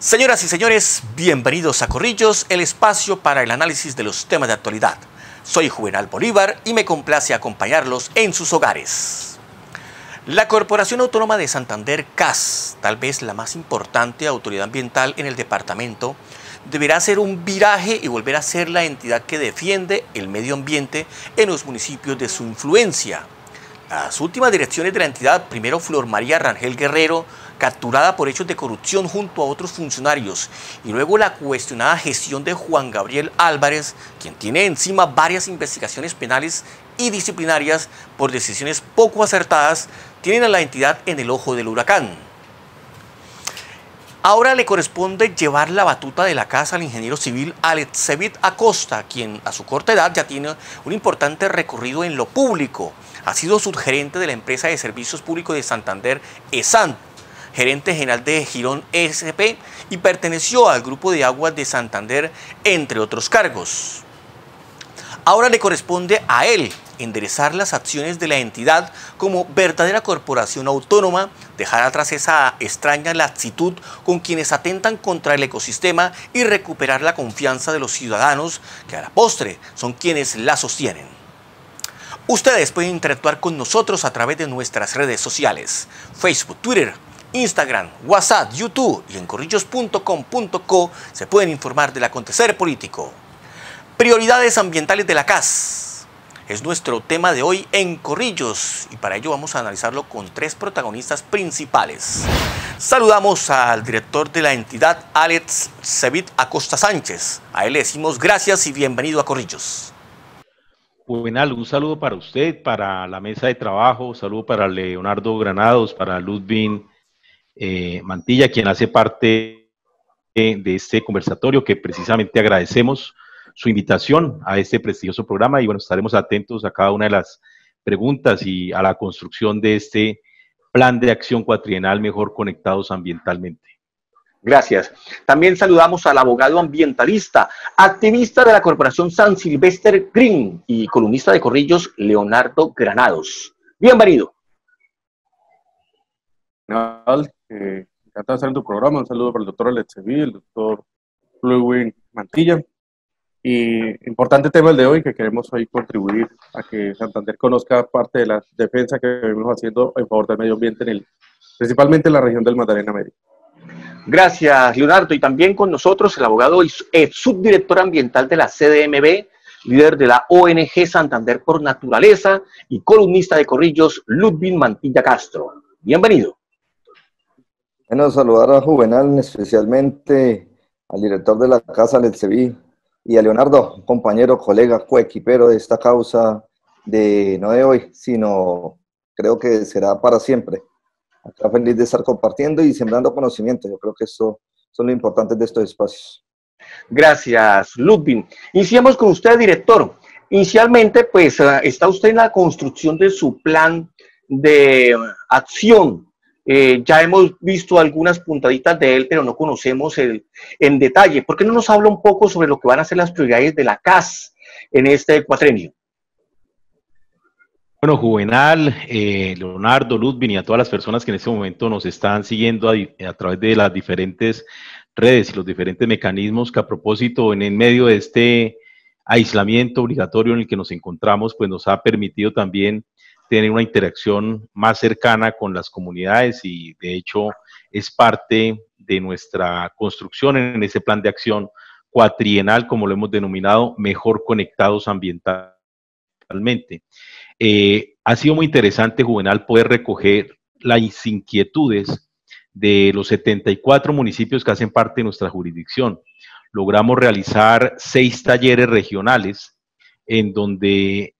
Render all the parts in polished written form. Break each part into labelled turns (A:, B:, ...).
A: Señoras y señores, bienvenidos a Corrillos, el espacio para el análisis de los temas de actualidad. Soy Juvenal Bolívar y me complace acompañarlos en sus hogares. La Corporación Autónoma de Santander, CAS, tal vez la más importante autoridad ambiental en el departamento, deberá hacer un viraje y volver a ser la entidad que defiende el medio ambiente en los municipios de su influencia. Las últimas direcciones de la entidad, primero Flor María Rangel Guerrero, capturada por hechos de corrupción junto a otros funcionarios, y luego la cuestionada gestión de Juan Gabriel Álvarez, quien tiene encima varias investigaciones penales y disciplinarias por decisiones poco acertadas, tienen a la entidad en el ojo del huracán. Ahora le corresponde llevar la batuta de la casa al ingeniero civil Alexevit Acosta, quien a su corta edad ya tiene un importante recorrido en lo público. Ha sido subgerente de la empresa de servicios públicos de Santander, ESAN, gerente general de Girón SP y perteneció al Grupo de Aguas de Santander, entre otros cargos. Ahora le corresponde a él enderezar las acciones de la entidad como verdadera corporación autónoma, dejar atrás esa extraña laxitud con quienes atentan contra el ecosistema y recuperar la confianza de los ciudadanos que a la postre son quienes la sostienen. Ustedes pueden interactuar con nosotros a través de nuestras redes sociales, Facebook, Twitter, Instagram, WhatsApp, YouTube y en corrillos.com.co se pueden informar del acontecer político. Prioridades ambientales de la CAS es nuestro tema de hoy en Corrillos y para ello vamos a analizarlo con tres protagonistas principales. Saludamos al director de la entidad, Alexevit Acosta Sánchez. A él le decimos gracias y bienvenido a Corrillos.
B: Juvenal, un saludo para usted, para la mesa de trabajo, un saludo para Leonardo Granados, para Ludwig Mantilla, quien hace parte de este conversatorio, que precisamente agradecemos su invitación a este prestigioso programa y bueno, estaremos atentos a cada una de las preguntas y a la construcción de este plan de acción cuatrienal mejor conectados ambientalmente.
A: Gracias. También saludamos al abogado ambientalista, activista de la Corporación San Silvestre Green y columnista de Corrillos, Leonardo Granados. Bienvenido.
C: Encantado de estar en tu programa. Un saludo para el doctor Alexevit, el doctor Ludwig Mantilla. Y importante tema el de hoy, que queremos hoy contribuir a que Santander conozca parte de la defensa que venimos haciendo en favor del medio ambiente, principalmente en la región del Magdalena Medio.
A: Gracias, Leonardo. Y también con nosotros el abogado y subdirector ambiental de la CDMB, líder de la ONG Santander por Naturaleza y columnista de Corrillos, Ludwig Mantilla Castro. Bienvenido.
D: Bueno, saludar a Juvenal, especialmente al director de la casa, Alexevit, y a Leonardo, compañero, colega, coequipero de esta causa, no de hoy, sino creo que será para siempre. Acá feliz de estar compartiendo y sembrando conocimiento. Yo creo que eso son lo importante de estos espacios.
A: Gracias, Ludwig. Iniciamos con usted, director. Inicialmente, pues, está usted en la construcción de su plan de acción. Ya hemos visto algunas puntaditas de él, pero no conocemos en detalle. ¿Por qué no nos habla un poco sobre lo que van a ser las prioridades de la CAS en este cuatrenio?
B: Bueno, Juvenal, Leonardo, Ludwig y a todas las personas que en este momento nos están siguiendo a través de las diferentes redes y los diferentes mecanismos que a propósito en medio de este aislamiento obligatorio en el que nos encontramos, pues nos ha permitido también tener una interacción más cercana con las comunidades y de hecho es parte de nuestra construcción en ese plan de acción cuatrienal, como lo hemos denominado, mejor conectados ambientalmente. Ha sido muy interesante, Juvenal, poder recoger las inquietudes de los 74 municipios que hacen parte de nuestra jurisdicción. Logramos realizar 6 talleres regionales en donde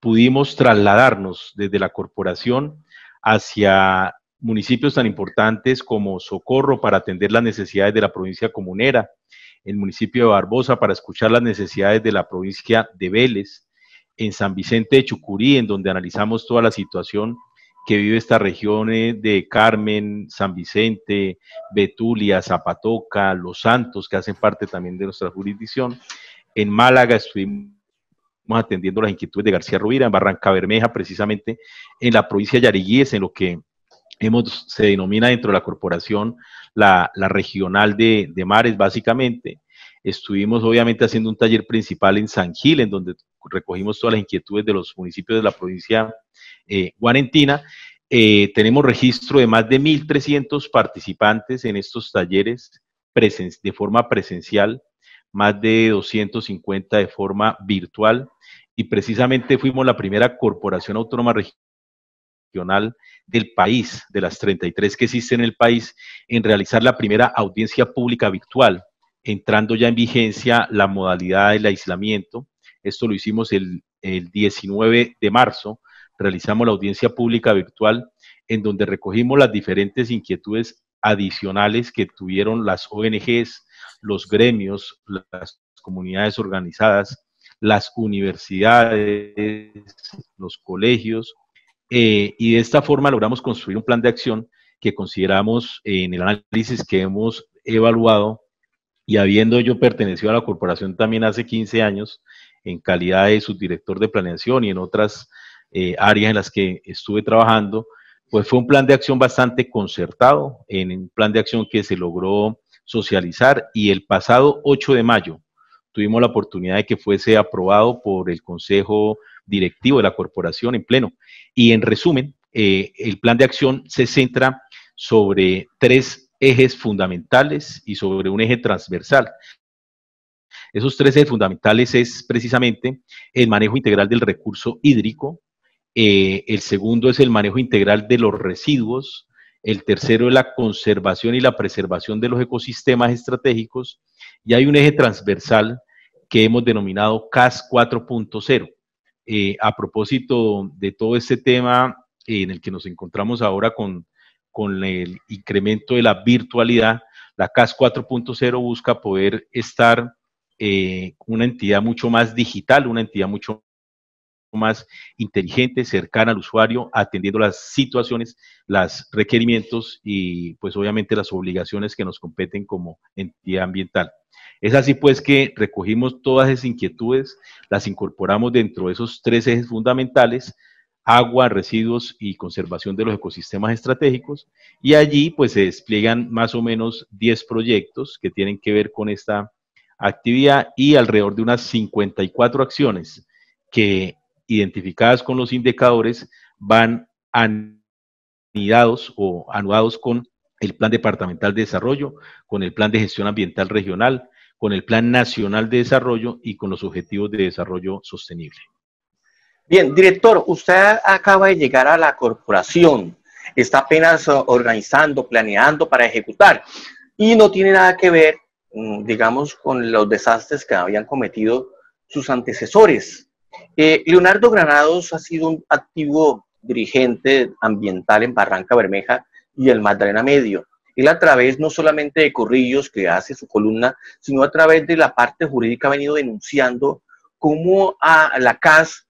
B: pudimos trasladarnos desde la corporación hacia municipios tan importantes como Socorro para atender las necesidades de la provincia comunera, el municipio de Barbosa para escuchar las necesidades de la provincia de Vélez, en San Vicente de Chucurí, en donde analizamos toda la situación que vive esta región de Carmen, San Vicente, Betulia, Zapatoca, Los Santos, que hacen parte también de nuestra jurisdicción. En Málaga estuvimos atendiendo las inquietudes de García Rovira, en Barranca Bermeja, precisamente en la provincia de Yariguíes, en lo que se denomina dentro de la corporación la regional de mares, básicamente. Estuvimos obviamente haciendo un taller principal en San Gil, en donde recogimos todas las inquietudes de los municipios de la provincia guarentina. Tenemos registro de más de 1.300 participantes en estos talleres de forma presencial, más de 250 de forma virtual, y precisamente fuimos la primera corporación autónoma regional del país, de las 33 que existen en el país, en realizar la primera audiencia pública virtual, entrando ya en vigencia la modalidad del aislamiento. Esto lo hicimos el 19 de marzo, realizamos la audiencia pública virtual en donde recogimos las diferentes inquietudes adicionales que tuvieron las ONGs, los gremios, las comunidades organizadas, las universidades, los colegios, y de esta forma logramos construir un plan de acción que consideramos en el análisis que hemos evaluado, y habiendo yo pertenecido a la corporación también hace 15 años en calidad de subdirector de planeación y en otras áreas en las que estuve trabajando, pues fue un plan de acción bastante concertado, en un plan de acción que se logró socializar, y el pasado 8 de mayo tuvimos la oportunidad de que fuese aprobado por el Consejo Directivo de la corporación en pleno. Y en resumen, el plan de acción se centra sobre 3 ejes fundamentales y sobre un eje transversal. Esos 3 ejes fundamentales es precisamente el manejo integral del recurso hídrico, el segundo es el manejo integral de los residuos, el tercero es la conservación y la preservación de los ecosistemas estratégicos, y hay un eje transversal que hemos denominado CAS 4.0. A propósito de todo este tema en el que nos encontramos ahora con el incremento de la virtualidad, la CAS 4.0 busca poder estar una entidad mucho más digital, una entidad mucho más inteligente, cercana al usuario, atendiendo las situaciones, los requerimientos y pues obviamente las obligaciones que nos competen como entidad ambiental. Es así pues que recogimos todas esas inquietudes, las incorporamos dentro de esos 3 ejes fundamentales: agua, residuos y conservación de los ecosistemas estratégicos, y allí pues se despliegan más o menos 10 proyectos que tienen que ver con esta actividad, y alrededor de unas 54 acciones que, identificadas con los indicadores, van anidados o anudados con el Plan Departamental de Desarrollo, con el Plan de Gestión Ambiental Regional, con el Plan Nacional de Desarrollo y con los Objetivos de Desarrollo Sostenible.
A: Bien, director, usted acaba de llegar a la corporación, está apenas organizando, planeando para ejecutar, y no tiene nada que ver, digamos, con los desastres que habían cometido sus antecesores. Leonardo Granados ha sido un activo dirigente ambiental en Barranca Bermeja y el Magdalena Medio. Él, a través no solamente de Corrillos, que hace su columna, sino a través de la parte jurídica, ha venido denunciando cómo la CAS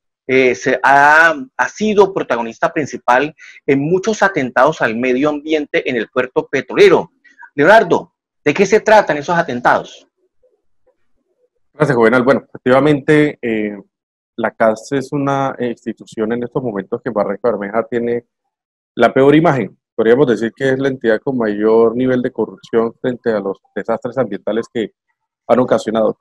A: ha sido protagonista principal en muchos atentados al medio ambiente en el puerto petrolero. Leonardo, ¿de qué se tratan esos atentados?
C: Gracias, Juvenal. Bueno, efectivamente, la CAS es una institución en estos momentos que Barranca Bermeja tiene la peor imagen. Podríamos decir que es la entidad con mayor nivel de corrupción frente a los desastres ambientales que han ocasionado.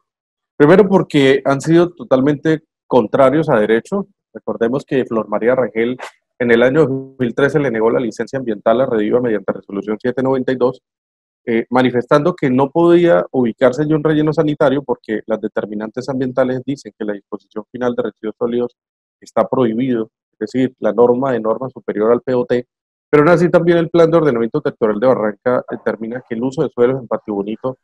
C: Primero porque han sido totalmente contrarios a derecho. Recordemos que Flor María Rangel en el año 2013 le negó la licencia ambiental a Rediva mediante resolución 792, manifestando que no podía ubicarse en un relleno sanitario porque las determinantes ambientales dicen que la disposición final de residuos sólidos está prohibido, es decir, la norma superior al POT, pero aún así también el Plan de Ordenamiento Territorial de Barranca determina que el uso de suelos en Patio Bonito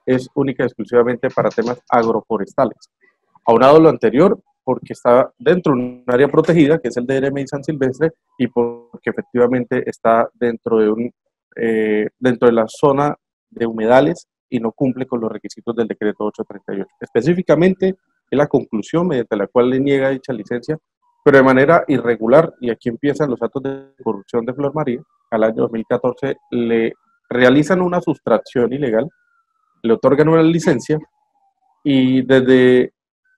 C: es única y exclusivamente para temas agroforestales. Aunado a lo anterior, porque está dentro de un área protegida, que es el DRMI San Silvestre, y porque efectivamente está dentro de la zona de humedales y no cumple con los requisitos del decreto 838. Específicamente, es la conclusión mediante la cual le niega dicha licencia, pero de manera irregular, y aquí empiezan los actos de corrupción de Flor María. Al año 2014 le realizan una sustracción ilegal, le otorgan una licencia, y desde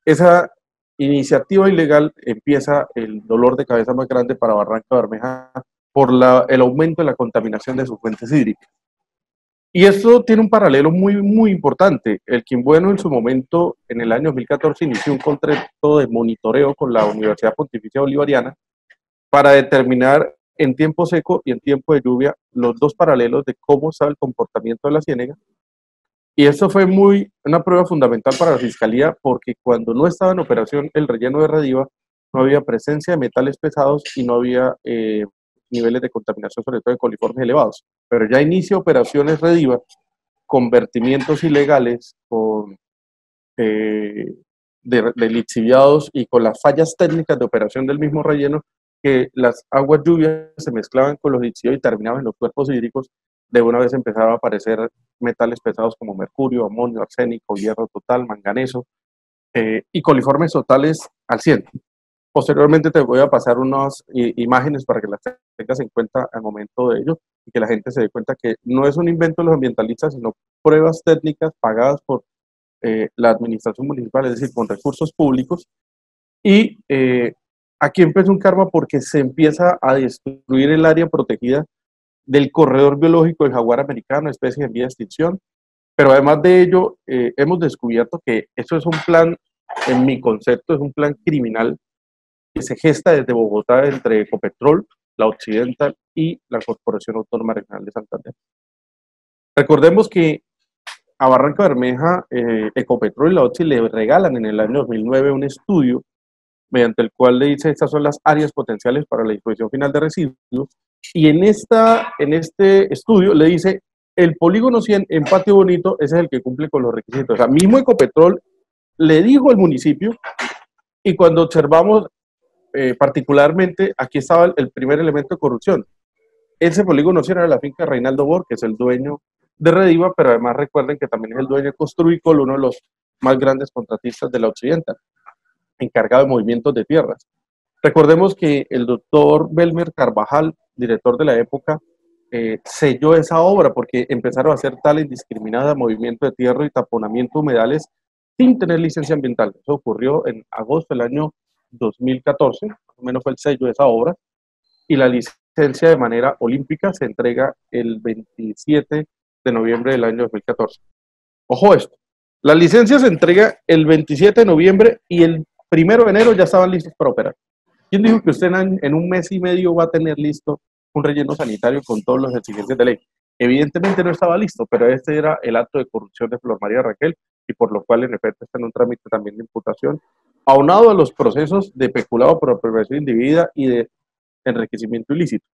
C: esa iniciativa ilegal empieza el dolor de cabeza más grande para Barranca Bermeja por el aumento de la contaminación de sus fuentes hídricas. Y esto tiene un paralelo muy importante. El Quimbueno en su momento, en el año 2014, inició un contrato de monitoreo con la Universidad Pontificia Bolivariana para determinar en tiempo seco y en tiempo de lluvia los dos paralelos de cómo estaba el comportamiento de la ciénaga. Y eso fue una prueba fundamental para la Fiscalía, porque cuando no estaba en operación el relleno de Rediva, no había presencia de metales pesados y no había niveles de contaminación, sobre todo de coliformes elevados. Pero ya inicia operaciones Rediva con vertimientos ilegales, con de lixiviados y con las fallas técnicas de operación del mismo relleno, que las aguas lluvias se mezclaban con los lixiviados y terminaban en los cuerpos hídricos. De una vez empezaban a aparecer metales pesados como mercurio, amonio, arsénico, hierro total, manganeso y coliformes totales al 100. Posteriormente te voy a pasar unas imágenes para que las tengas en cuenta al momento de ello y que la gente se dé cuenta que no es un invento de los ambientalistas, sino pruebas técnicas pagadas por la administración municipal, es decir, con recursos públicos. Y aquí empezó un karma porque se empieza a destruir el área protegida del corredor biológico del jaguar americano, especie en vía de extinción. Pero además de ello, hemos descubierto que eso es un plan, en mi concepto, es un plan criminal que se gesta desde Bogotá entre Ecopetrol, la Occidental y la Corporación Autónoma Regional de Santander. Recordemos que a Barranca Bermeja, Ecopetrol y la Occi le regalan en el año 2009 un estudio mediante el cual le dice estas son las áreas potenciales para la disposición final de residuos, y en este estudio le dice el polígono 100 en Patio Bonito, ese es el que cumple con los requisitos. O sea, mismo Ecopetrol le dijo al municipio, y cuando observamos particularmente, aquí estaba el primer elemento de corrupción. Ese polígono 100 era la finca Reinaldo Bor, que es el dueño de Rediva, pero además recuerden que también es el dueño de Construicol, uno de los más grandes contratistas de la Occidental, encargado de movimientos de tierras. Recordemos que el doctor Belmer Carvajal, director de la época, selló esa obra porque empezaron a hacer tal indiscriminada movimiento de tierra y taponamiento de humedales sin tener licencia ambiental. Eso ocurrió en agosto del año 2014, más o menos fue el sello de esa obra, y la licencia de manera olímpica se entrega el 27 de noviembre del año 2014. Ojo esto, la licencia se entrega el 27 de noviembre y el 1 de enero ya estaban listos para operar. ¿Quién dijo que usted en un mes y medio va a tener listo un relleno sanitario con todos los exigencias de ley? Evidentemente no estaba listo, pero este era el acto de corrupción de Flor María Raquel, y por lo cual en efecto está en un trámite también de imputación, aunado a los procesos de peculado por apropiación indebida y de enriquecimiento ilícito.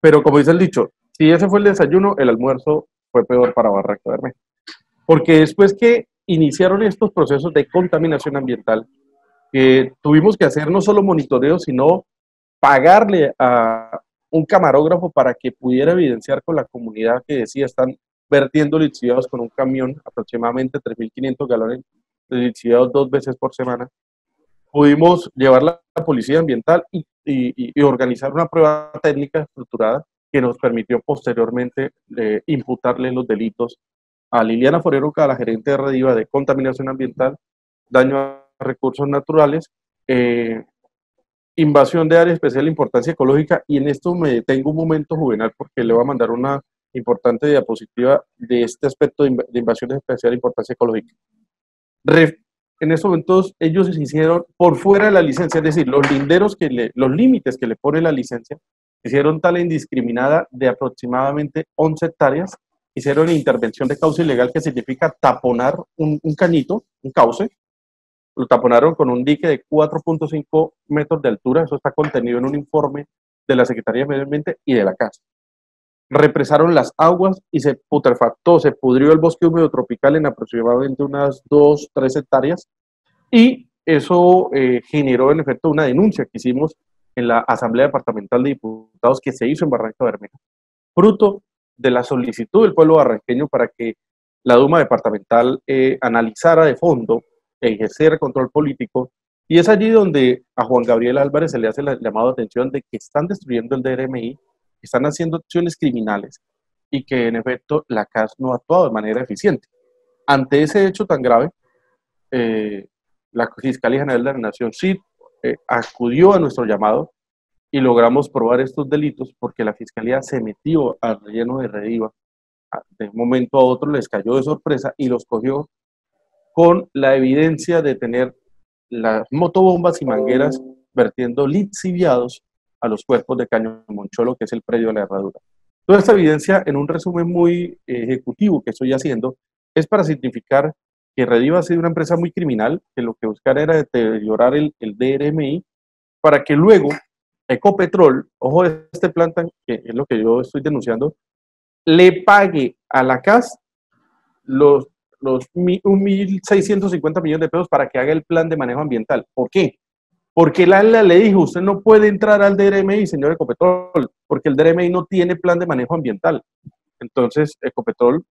C: Pero como dice el dicho, si ese fue el desayuno, el almuerzo fue peor para Barranca Bermeja. Porque después que iniciaron estos procesos de contaminación ambiental, tuvimos que hacer no solo monitoreo, sino pagarle a un camarógrafo para que pudiera evidenciar con la comunidad que decía están vertiendo lixiviados con un camión, aproximadamente 3.500 galones de lixiviados 2 veces por semana. Pudimos llevar la policía ambiental y organizar una prueba técnica estructurada que nos permitió posteriormente imputarle los delitos a Liliana Forero, a la gerente de Rediva, de contaminación ambiental, daño a recursos naturales, invasión de área de especial importancia ecológica. Y en esto me detengo un momento, Juvenal, porque le voy a mandar una importante diapositiva de este aspecto de invasión de especial importancia ecológica. En estos momentos ellos se hicieron por fuera de la licencia, es decir, los linderos los límites que le pone la licencia, hicieron tala indiscriminada de aproximadamente 11 hectáreas, hicieron intervención de cauce ilegal, que significa taponar un cañito, un cauce, lo taponaron con un dique de 4.5 metros de altura, eso está contenido en un informe de la Secretaría de Medio Ambiente y de la Casa. Represaron las aguas y se putrefactó, se pudrió el bosque húmedo tropical en aproximadamente unas 2-3 hectáreas, y eso generó en efecto una denuncia que hicimos en la Asamblea Departamental de Diputados que se hizo en Barranca Bermeja, fruto de la solicitud del pueblo barranqueño para que la Duma Departamental analizara de fondo e ejerciera control político, y es allí donde a Juan Gabriel Álvarez se le hace el llamado de atención de que están destruyendo el DRMI, que están haciendo acciones criminales y que en efecto la CAS no ha actuado de manera eficiente. Ante ese hecho tan grave, la Fiscalía General de la Nación sí acudió a nuestro llamado y logramos probar estos delitos porque la Fiscalía se metió al relleno de Rediva. De un momento a otro les cayó de sorpresa y los cogió con la evidencia de tener las motobombas y mangueras vertiendo lixiviados a los cuerpos de Caño Moncholo, que es el predio de la herradura. Toda esta evidencia, en un resumen muy ejecutivo que estoy haciendo, es para significar que Rediva ha sido una empresa muy criminal, que lo que buscara era deteriorar el DRMI, para que luego Ecopetrol, ojo de este plan, que es lo que yo estoy denunciando, le pague a la CAS los 1.650 millones de pesos para que haga el plan de manejo ambiental. ¿Por qué? Porque la ANLA le dijo, usted no puede entrar al DRMI, señor Ecopetrol, porque el DRMI no tiene plan de manejo ambiental. Entonces, Ecopetrol,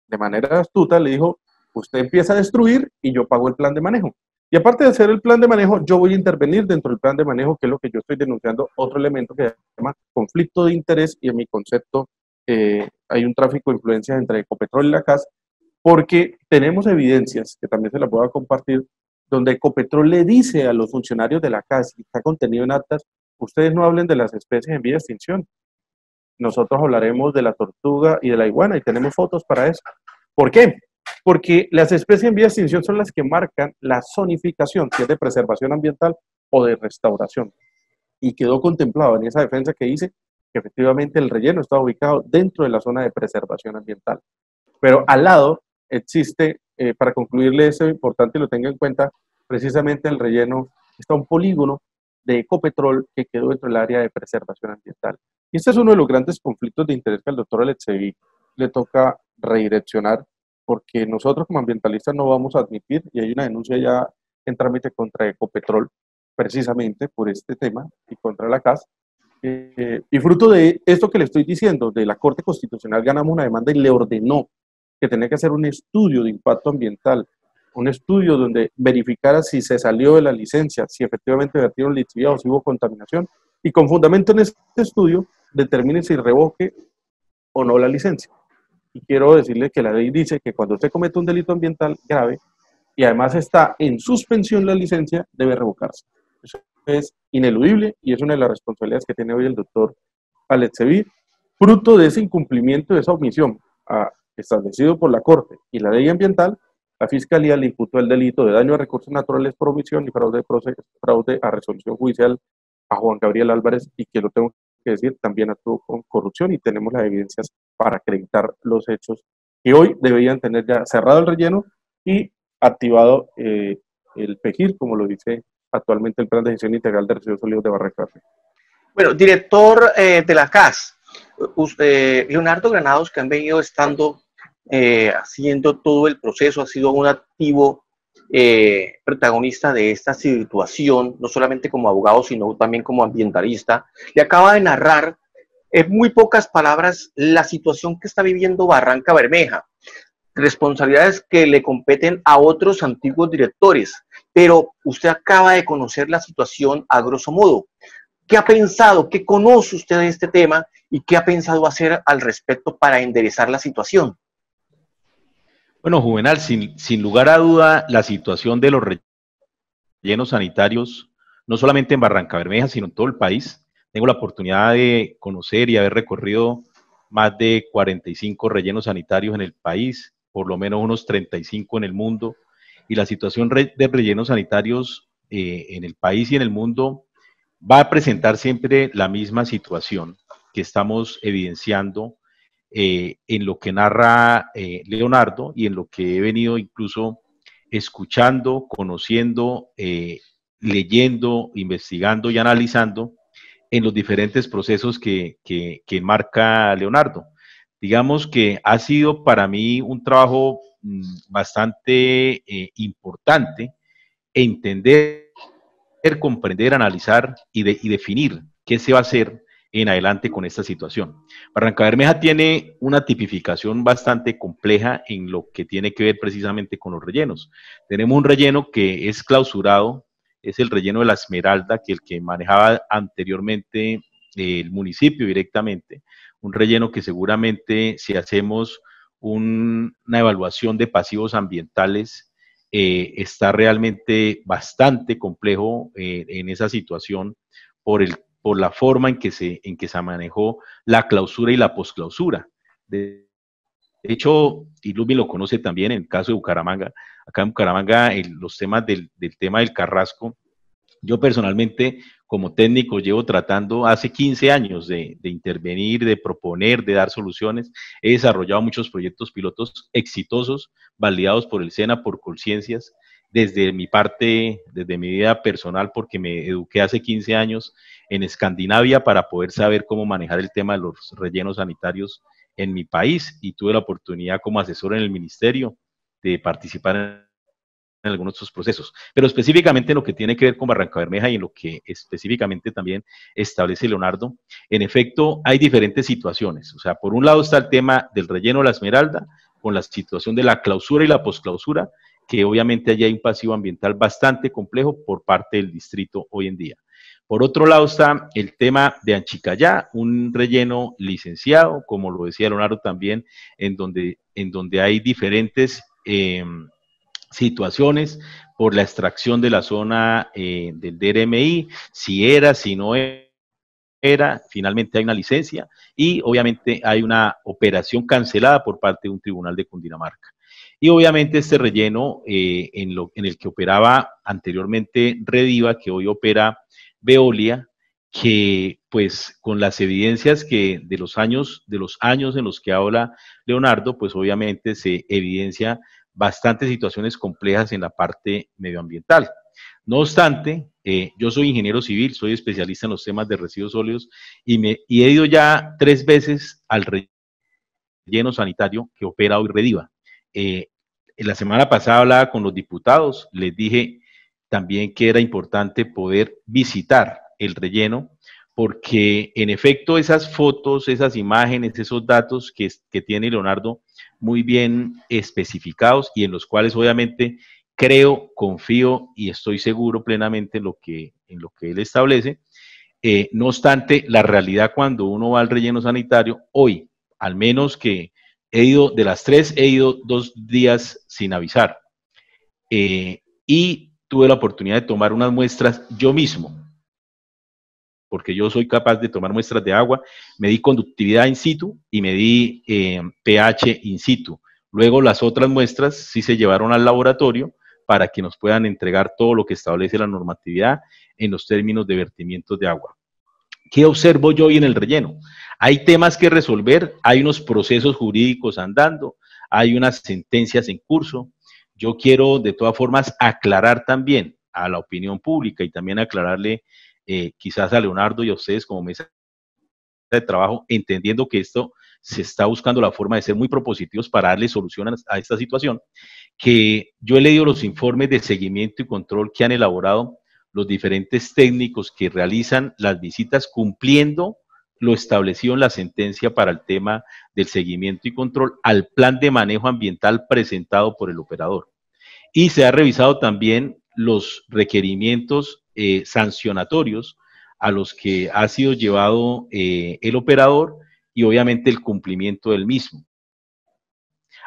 C: de manera astuta, le dijo, usted empieza a destruir y yo pago el plan de manejo. Y aparte de hacer el plan de manejo, yo voy a intervenir dentro del plan de manejo, que es lo que yo estoy denunciando, otro elemento que se llama conflicto de interés, y en mi concepto hay un tráfico de influencias entre Ecopetrol y la CAS, porque tenemos evidencias, que también se las voy a compartir, donde Ecopetrol le dice a los funcionarios de la CAS, y está contenido en actas, ustedes no hablen de las especies en vía de extinción. Nosotros hablaremos de la tortuga y de la iguana, y tenemos fotos para eso. ¿Por qué? Porque las especies en vía de extinción son las que marcan la zonificación, si es de preservación ambiental o de restauración. Y quedó contemplado en esa defensa que dice que efectivamente el relleno está ubicado dentro de la zona de preservación ambiental. Pero al lado existe, para concluirle eso importante y lo tenga en cuenta, precisamente el relleno está un polígono de Ecopetrol que quedó dentro del área de preservación ambiental. Y este es uno de los grandes conflictos de interés que al doctor Aletseví le toca redireccionar, porque nosotros como ambientalistas no vamos a admitir, y hay una denuncia ya en trámite contra Ecopetrol, precisamente por este tema, y contra la CAS, y fruto de esto que le estoy diciendo, de la Corte Constitucional ganamos una demanda y le ordenó que tenía que hacer un estudio de impacto ambiental, un estudio donde verificara si se salió de la licencia, si efectivamente vertieron lixiviados, si hubo contaminación, y con fundamento en este estudio determine si revoque o no la licencia. Y quiero decirle que la ley dice que cuando usted comete un delito ambiental grave y además está en suspensión la licencia, debe revocarse. Eso es ineludible y es una de las responsabilidades que tiene hoy el doctor Aletseví, fruto de ese incumplimiento, de esa omisión establecido por la Corte y la ley ambiental. La Fiscalía le imputó el delito de daño a recursos naturales por omisión y fraude a resolución judicial a Juan Gabriel Álvarez, y que lo tengo que decir, también actuó con corrupción, y tenemos las evidencias para acreditar los hechos que hoy deberían tener ya cerrado el relleno y activado el PEGIR, como lo dice actualmente el Plan de Gestión Integral de Residuos Sólidos de Barranca Bermeja.
A: Bueno, director de la CAS, Leonardo Granados, que han venido estando haciendo todo el proceso, ha sido un activo protagonista de esta situación, no solamente como abogado, sino también como ambientalista, le acaba de narrar en muy pocas palabras la situación que está viviendo Barranca Bermeja, responsabilidades que le competen a otros antiguos directores, pero usted acaba de conocer la situación a grosso modo. ¿Qué ha pensado, qué conoce usted de este tema y qué ha pensado hacer al respecto para enderezar la situación?
B: Bueno, Juvenal, sin lugar a duda, la situación de los rellenos sanitarios, no solamente en Barranca Bermeja, sino en todo el país. Tengo la oportunidad de conocer y haber recorrido más de 45 rellenos sanitarios en el país, por lo menos unos 35 en el mundo, y la situación de rellenos sanitarios en el país y en el mundo va a presentar siempre la misma situación que estamos evidenciando en lo que narra Leonardo y en lo que he venido incluso escuchando, conociendo, leyendo, investigando y analizando en los diferentes procesos que marca Leonardo. Digamos que ha sido para mí un trabajo bastante importante entender, comprender, analizar y definir qué se va a hacer en adelante con esta situación. Barranca Bermeja tiene una tipificación bastante compleja en lo que tiene que ver precisamente con los rellenos. Tenemos un relleno que es clausurado, es el relleno de la Esmeralda, que el que manejaba anteriormente el municipio directamente, un relleno que seguramente si hacemos una evaluación de pasivos ambientales, está realmente bastante complejo en esa situación por el por la forma en que se manejó la clausura y la posclausura. De hecho, y Ludwig lo conoce también en el caso de Bucaramanga. Acá en Bucaramanga, los temas del tema del Carrasco, yo personalmente como técnico llevo tratando hace 15 años de intervenir, de proponer, de dar soluciones. He desarrollado muchos proyectos pilotos exitosos, validados por el SENA, por Colciencias, desde mi parte, desde mi vida personal, porque me eduqué hace 15 años en Escandinavia para poder saber cómo manejar el tema de los rellenos sanitarios en mi país, y tuve la oportunidad como asesor en el ministerio de participar en algunos de estos procesos, pero específicamente en lo que tiene que ver con Barrancabermeja y en lo que específicamente también establece Leonardo, en efecto hay diferentes situaciones. O sea, por un lado está el tema del relleno de la Esmeralda, con la situación de la clausura y la posclausura, que obviamente allí hay un pasivo ambiental bastante complejo por parte del distrito hoy en día. Por otro lado está el tema de Anchicayá, un relleno licenciado, como lo decía Leonardo también, en donde hay diferentes situaciones por la extracción de la zona del DRMI, si era, si no era, finalmente hay una licencia y obviamente hay una operación cancelada por parte de un tribunal de Cundinamarca. Y obviamente este relleno en el que operaba anteriormente Rediva, que hoy opera Veolia, que pues con las evidencias que de los años en los que habla Leonardo, pues obviamente se evidencia bastantes situaciones complejas en la parte medioambiental. No obstante, yo soy ingeniero civil, soy especialista en los temas de residuos sólidos y he ido ya 3 veces al relleno sanitario que opera hoy Rediva. La semana pasada hablaba con los diputados, les dije también que era importante poder visitar el relleno, porque en efecto esas fotos, esas imágenes, esos datos que tiene Leonardo muy bien especificados y en los cuales obviamente creo, confío y estoy seguro plenamente en lo que él establece. No obstante, la realidad cuando uno va al relleno sanitario, hoy, al menos que he ido, de las 3, he ido 2 días sin avisar. Y tuve la oportunidad de tomar unas muestras yo mismo, porque yo soy capaz de tomar muestras de agua, medí conductividad in situ y medí pH in situ. Luego las otras muestras sí se llevaron al laboratorio para que nos puedan entregar todo lo que establece la normatividad en los términos de vertimientos de agua. ¿Qué observo yo hoy en el relleno? Hay temas que resolver, hay unos procesos jurídicos andando, hay unas sentencias en curso. Yo quiero de todas formas aclarar también a la opinión pública y también aclararle quizás a Leonardo y a ustedes como mesa de trabajo, entendiendo que esto se está buscando la forma de ser muy propositivos para darle solución a esta situación, que yo he leído los informes de seguimiento y control que han elaborado los diferentes técnicos que realizan las visitas cumpliendo lo establecido en la sentencia para el tema del seguimiento y control al plan de manejo ambiental presentado por el operador. Y se ha revisado también los requerimientos sancionatorios a los que ha sido llevado el operador y obviamente el cumplimiento del mismo.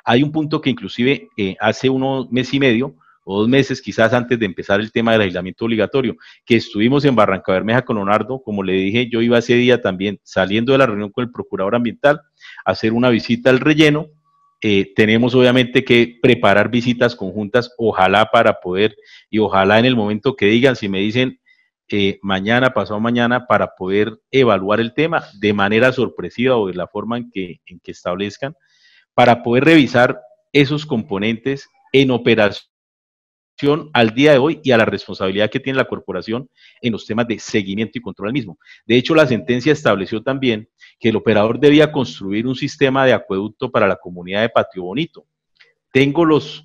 B: Hay un punto que inclusive hace unos mes y medio o 2 meses quizás antes de empezar el tema del aislamiento obligatorio, que estuvimos en Barrancabermeja con Leonardo, como le dije, yo iba ese día también saliendo de la reunión con el procurador ambiental a hacer una visita al relleno. Tenemos obviamente que preparar visitas conjuntas, ojalá para poder, y ojalá en el momento que digan, si me dicen mañana, pasado mañana, para poder evaluar el tema de manera sorpresiva o de la forma en que establezcan, para poder revisar esos componentes en operación al día de hoy y a la responsabilidad que tiene la corporación en los temas de seguimiento y control del mismo. De hecho, la sentencia estableció también que el operador debía construir un sistema de acueducto para la comunidad de Patio Bonito. Tengo los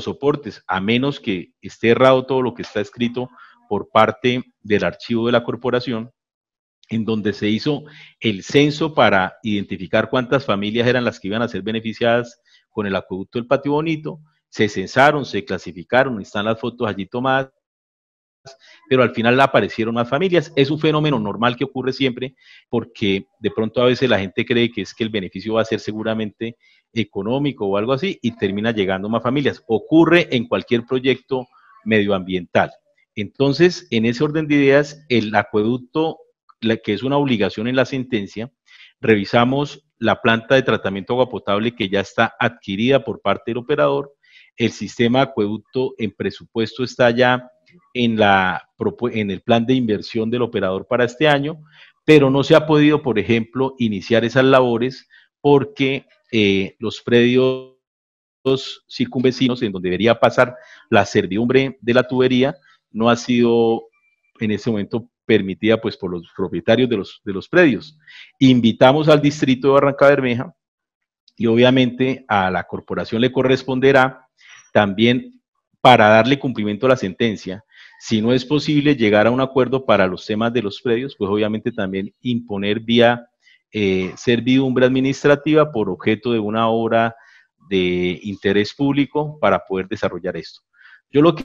B: soportes, a menos que esté errado todo lo que está escrito por parte del archivo de la corporación, en donde se hizo el censo para identificar cuántas familias eran las que iban a ser beneficiadas con el acueducto del Patio Bonito. Se censaron, se clasificaron, están las fotos allí tomadas, pero al final aparecieron más familias. Es un fenómeno normal que ocurre siempre, porque de pronto a veces la gente cree que es que el beneficio va a ser seguramente económico o algo así, y termina llegando más familias. Ocurre en cualquier proyecto medioambiental. Entonces, en ese orden de ideas, el acueducto que es una obligación en la sentencia, revisamos la planta de tratamiento de agua potable que ya está adquirida por parte del operador, el sistema de acueducto en presupuesto está ya en el plan de inversión del operador para este año, pero no se ha podido, por ejemplo, iniciar esas labores porque los predios circunvecinos en donde debería pasar la servidumbre de la tubería no ha sido en ese momento permitida pues por los propietarios de los predios. Invitamos al distrito de Barrancabermeja y obviamente a la corporación le corresponderá también, para darle cumplimiento a la sentencia, si no es posible llegar a un acuerdo para los temas de los predios, pues obviamente también imponer vía servidumbre administrativa por objeto de una obra de interés público para poder desarrollar esto. Yo lo que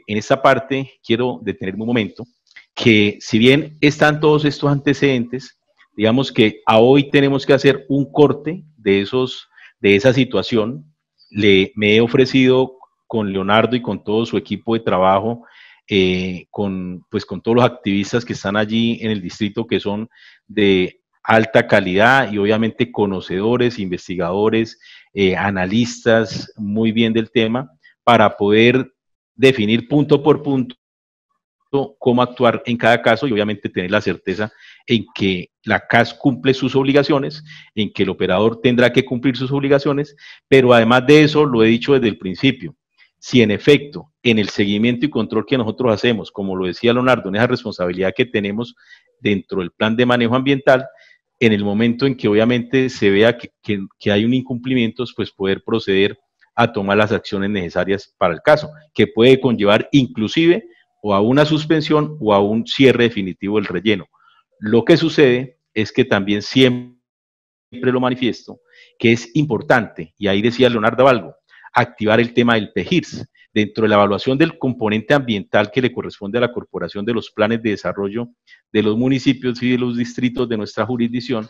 B: en esta parte quiero detenerme un momento, que si bien están todos estos antecedentes, digamos que a hoy tenemos que hacer un corte de esa situación. Me he ofrecido con Leonardo y con todo su equipo de trabajo, con todos los activistas que están allí en el distrito, que son de alta calidad y obviamente conocedores, investigadores, analistas muy bien del tema, para poder definir punto por punto cómo actuar en cada caso y obviamente tener la certeza en que la CAS cumple sus obligaciones, en que el operador tendrá que cumplir sus obligaciones, pero además de eso, lo he dicho desde el principio, si en efecto, en el seguimiento y control que nosotros hacemos, como lo decía Leonardo, en esa responsabilidad que tenemos dentro del plan de manejo ambiental, en el momento en que obviamente se vea que hay un incumplimiento, pues poder proceder a tomar las acciones necesarias para el caso, que puede conllevar inclusive o a una suspensión o a un cierre definitivo del relleno. Lo que sucede es que también siempre lo manifiesto, que es importante, y ahí decía Leonardo algo, activar el tema del PEGIRS. Dentro de la evaluación del componente ambiental que le corresponde a la corporación de los planes de desarrollo de los municipios y de los distritos de nuestra jurisdicción,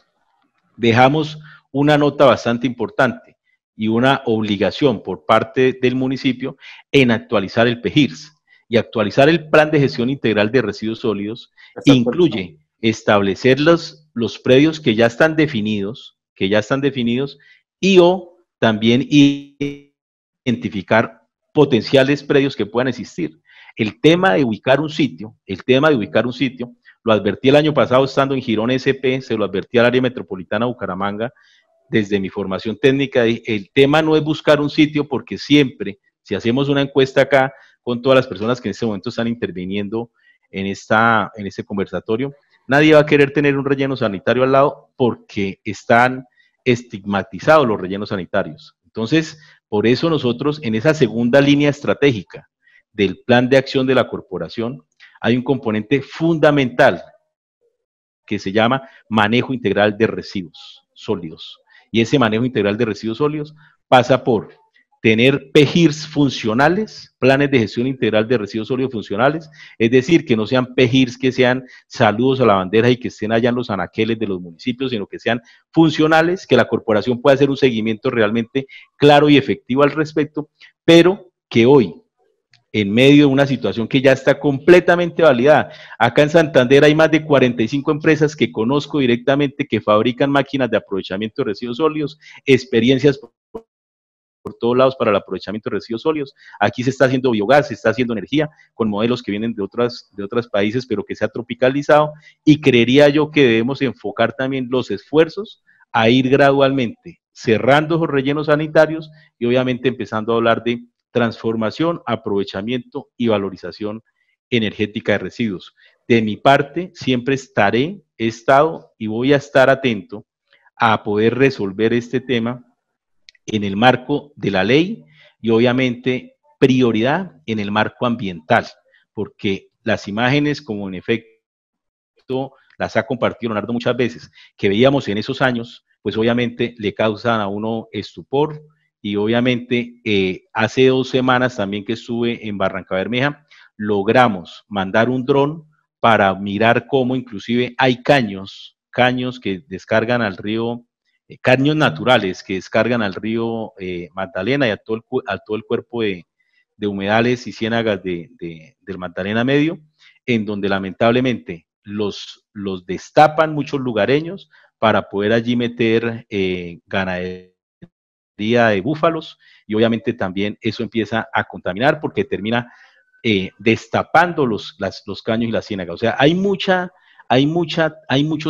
B: dejamos una nota bastante importante y una obligación por parte del municipio en actualizar el PEGIRS. Y actualizar el plan de gestión integral de residuos sólidos incluye establecer los predios que ya están definidos, y o también identificar potenciales predios que puedan existir. El tema de ubicar un sitio, lo advertí el año pasado estando en Girón SP, se lo advertí al área metropolitana de Bucaramanga, desde mi formación técnica, el tema no es buscar un sitio porque siempre, si hacemos una encuesta acá con todas las personas que en este momento están interviniendo en este conversatorio, nadie va a querer tener un relleno sanitario al lado porque están estigmatizados los rellenos sanitarios. Entonces, por eso nosotros en esa segunda línea estratégica del plan de acción de la corporación hay un componente fundamental que se llama manejo integral de residuos sólidos. Y ese manejo integral de residuos sólidos pasa por tener PEGIRS funcionales, planes de gestión integral de residuos sólidos funcionales, es decir, que no sean PEGIRS que sean saludos a la bandera y que estén allá en los anaqueles de los municipios, sino que sean funcionales, que la corporación pueda hacer un seguimiento realmente claro y efectivo al respecto, pero que hoy, en medio de una situación que ya está completamente validada. Acá en Santander hay más de 45 empresas que conozco directamente que fabrican máquinas de aprovechamiento de residuos sólidos, experiencias por todos lados para el aprovechamiento de residuos sólidos. Aquí se está haciendo biogás, se está haciendo energía con modelos que vienen de otros países, pero que se ha tropicalizado, y creería yo que debemos enfocar también los esfuerzos a ir gradualmente cerrando esos rellenos sanitarios y obviamente empezando a hablar de transformación, aprovechamiento y valorización energética de residuos. De mi parte, siempre he estado y voy a estar atento a poder resolver este tema en el marco de la ley y obviamente prioridad en el marco ambiental, porque las imágenes, como en efecto las ha compartido Leonardo muchas veces, que veíamos en esos años, pues obviamente le causan a uno estupor. Y obviamente hace 2 semanas también que estuve en Barrancabermeja, logramos mandar un dron para mirar cómo inclusive hay caños que descargan al río, caños naturales que descargan al río Magdalena y a todo el cuerpo de humedales y ciénagas del Magdalena Medio, en donde lamentablemente los destapan muchos lugareños para poder allí meter ganadería de búfalos, y obviamente también eso empieza a contaminar porque termina destapando los caños y las ciénagas. O sea, hay mucho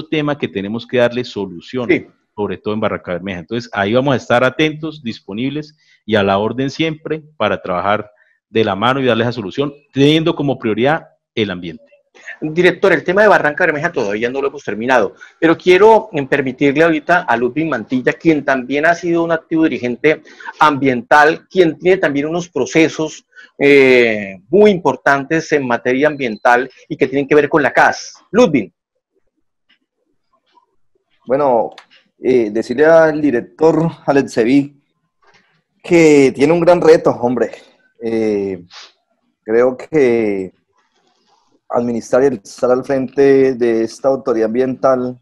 B: tema que tenemos que darle solución,
A: Sí.
B: sobre todo en Barranca Bermeja. Entonces, ahí vamos a estar atentos, disponibles y a la orden siempre para trabajar de la mano y darle esa solución, teniendo como prioridad el ambiente.
A: Director, el tema de Barranca Bermeja todavía no lo hemos terminado, pero quiero permitirle ahorita a Ludwig Mantilla, quien también ha sido un activo dirigente ambiental, quien tiene también unos procesos muy importantes en materia ambiental y que tienen que ver con la CAS. Ludwig.
D: Bueno, decirle al director Aletseví que tiene un gran reto, hombre. Creo que administrar y estar al frente de esta autoridad ambiental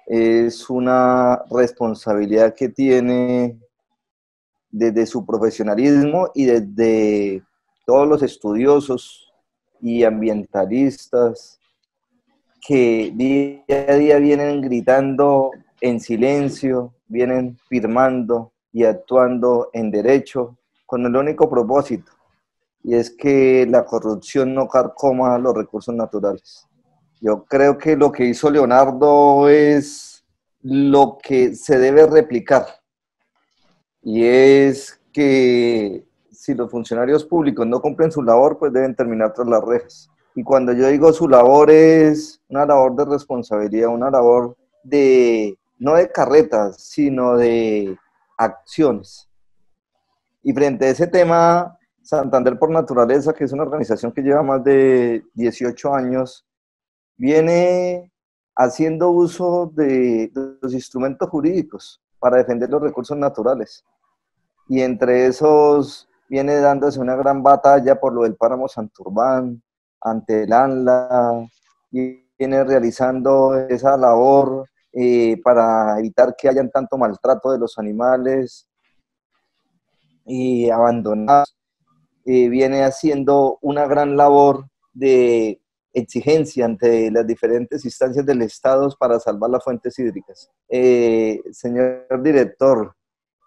D: es una responsabilidad que tiene desde su profesionalismo y desde todos los estudiosos y ambientalistas que día a día vienen gritando en silencio, vienen firmando y actuando en derecho con el único propósito, y es que la corrupción no carcoma los recursos naturales. Yo creo que lo que hizo Leonardo es lo que se debe replicar, y es que si los funcionarios públicos no cumplen su labor, pues deben terminar tras las rejas. Y cuando yo digo su labor, es una labor de responsabilidad, una labor de, no de carretas, sino de acciones. Y frente a ese tema, Santander por Naturaleza, que es una organización que lleva más de 18 años, viene haciendo uso de los instrumentos jurídicos para defender los recursos naturales. Y entre esos viene dándose una gran batalla por lo del páramo Santurbán, ante el ANLA, y viene realizando esa labor para evitar que hayan tanto maltrato de los animales y abandonados. Viene haciendo una gran labor de exigencia ante las diferentes instancias del Estado para salvar las fuentes hídricas. Señor director,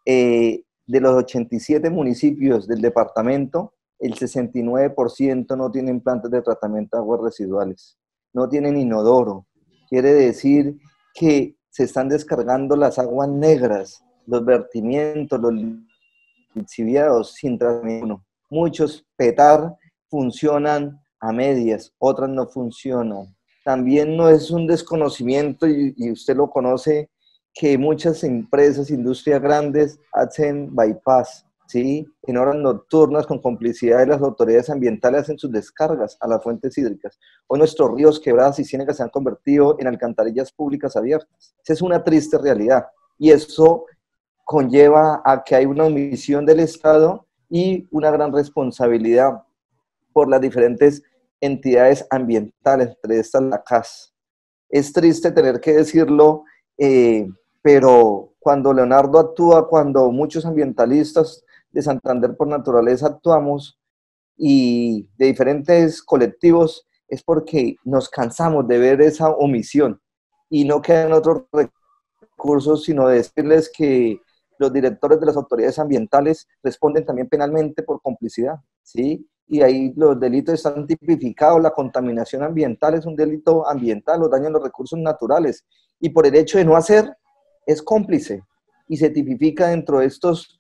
D: de los 87 municipios del departamento, el 69% no tienen plantas de tratamiento de aguas residuales, no tienen inodoro. Quiere decir que se están descargando las aguas negras, los vertimientos, los lixiviados sin tratamiento. Muchos PETAR funcionan a medias, otras no funcionan. También no es un desconocimiento, y usted lo conoce, que muchas empresas, industrias grandes, hacen bypass, ¿sí? En horas nocturnas, con complicidad de las autoridades ambientales, hacen sus descargas a las fuentes hídricas. Hoy nuestros ríos, quebradas y ciénagas se han convertido en alcantarillas públicas abiertas. Esa es una triste realidad, y eso conlleva a que hay una omisión del Estado y una gran responsabilidad por las diferentes entidades ambientales, entre estas la CAS. Es triste tener que decirlo, pero cuando Leonardo actúa, cuando muchos ambientalistas de Santander por Naturaleza actuamos, y de diferentes colectivos, es porque nos cansamos de ver esa omisión y no quedan otros recursos sino decirles que los directores de las autoridades ambientales responden también penalmente por complicidad, ¿sí? Y ahí los delitos están tipificados. La contaminación ambiental es un delito ambiental, los daños a los recursos naturales, y por el hecho de no hacer, es cómplice y se tipifica dentro de estos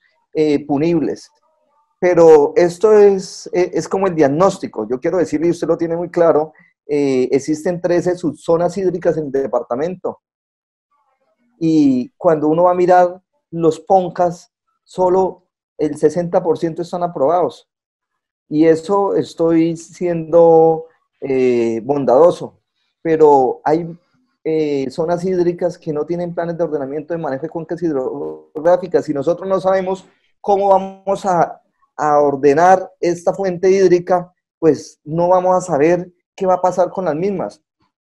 D: punibles. Pero esto es como el diagnóstico. Yo quiero decirle, y usted lo tiene muy claro, existen 13 subzonas hídricas en el departamento, y cuando uno va a mirar los PONCAS, solo el 60% están aprobados. Y eso estoy siendo bondadoso, pero hay zonas hídricas que no tienen planes de ordenamiento de manejo de cuencas hidrográficas, y nosotros no sabemos cómo vamos a ordenar esta fuente hídrica, pues no vamos a saber qué va a pasar con las mismas.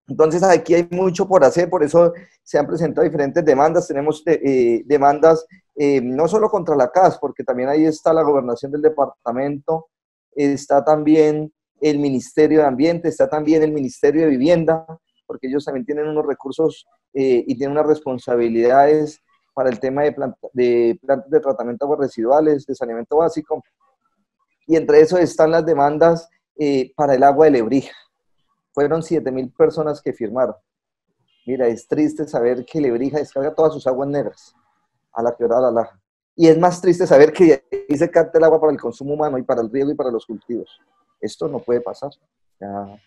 D: Entonces aquí hay mucho por hacer, por eso se han presentado diferentes demandas. Tenemos demandas no solo contra la CAS, porque también ahí está la gobernación del departamento, está también el Ministerio de Ambiente, está también el Ministerio de Vivienda, porque ellos también tienen unos recursos y tienen unas responsabilidades para el tema de plantas de tratamiento de aguas residuales, de saneamiento básico, y entre eso están las demandas para el agua de Lebrija. Fueron 7.000 personas que firmaron. Mira, es triste saber que Lebrija descarga todas sus aguas negras a la Quebrada La Laja. Y es más triste saber que ahí se capta el agua para el consumo humano y para el riego y para los cultivos. Esto no puede pasar. Ya.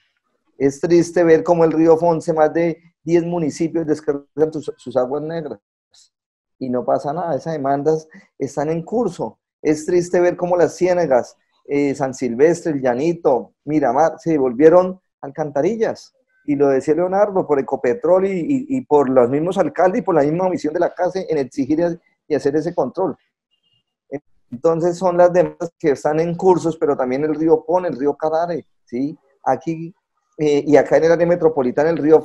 D: Es triste ver cómo el río Fonce, más de 10 municipios descargan sus aguas negras y no pasa nada. Esas demandas están en curso. Es triste ver cómo las ciénegas, San Silvestre, El Llanito, Miramar, se volvieron alcantarillas. Y lo decía Leonardo, por Ecopetrol y por los mismos alcaldes y por la misma misión de la CASE en exigir y hacer ese control. Entonces son las demandas que están en cursos, pero también el río Pone, el río Carare, ¿sí? Aquí y acá en el área metropolitana el río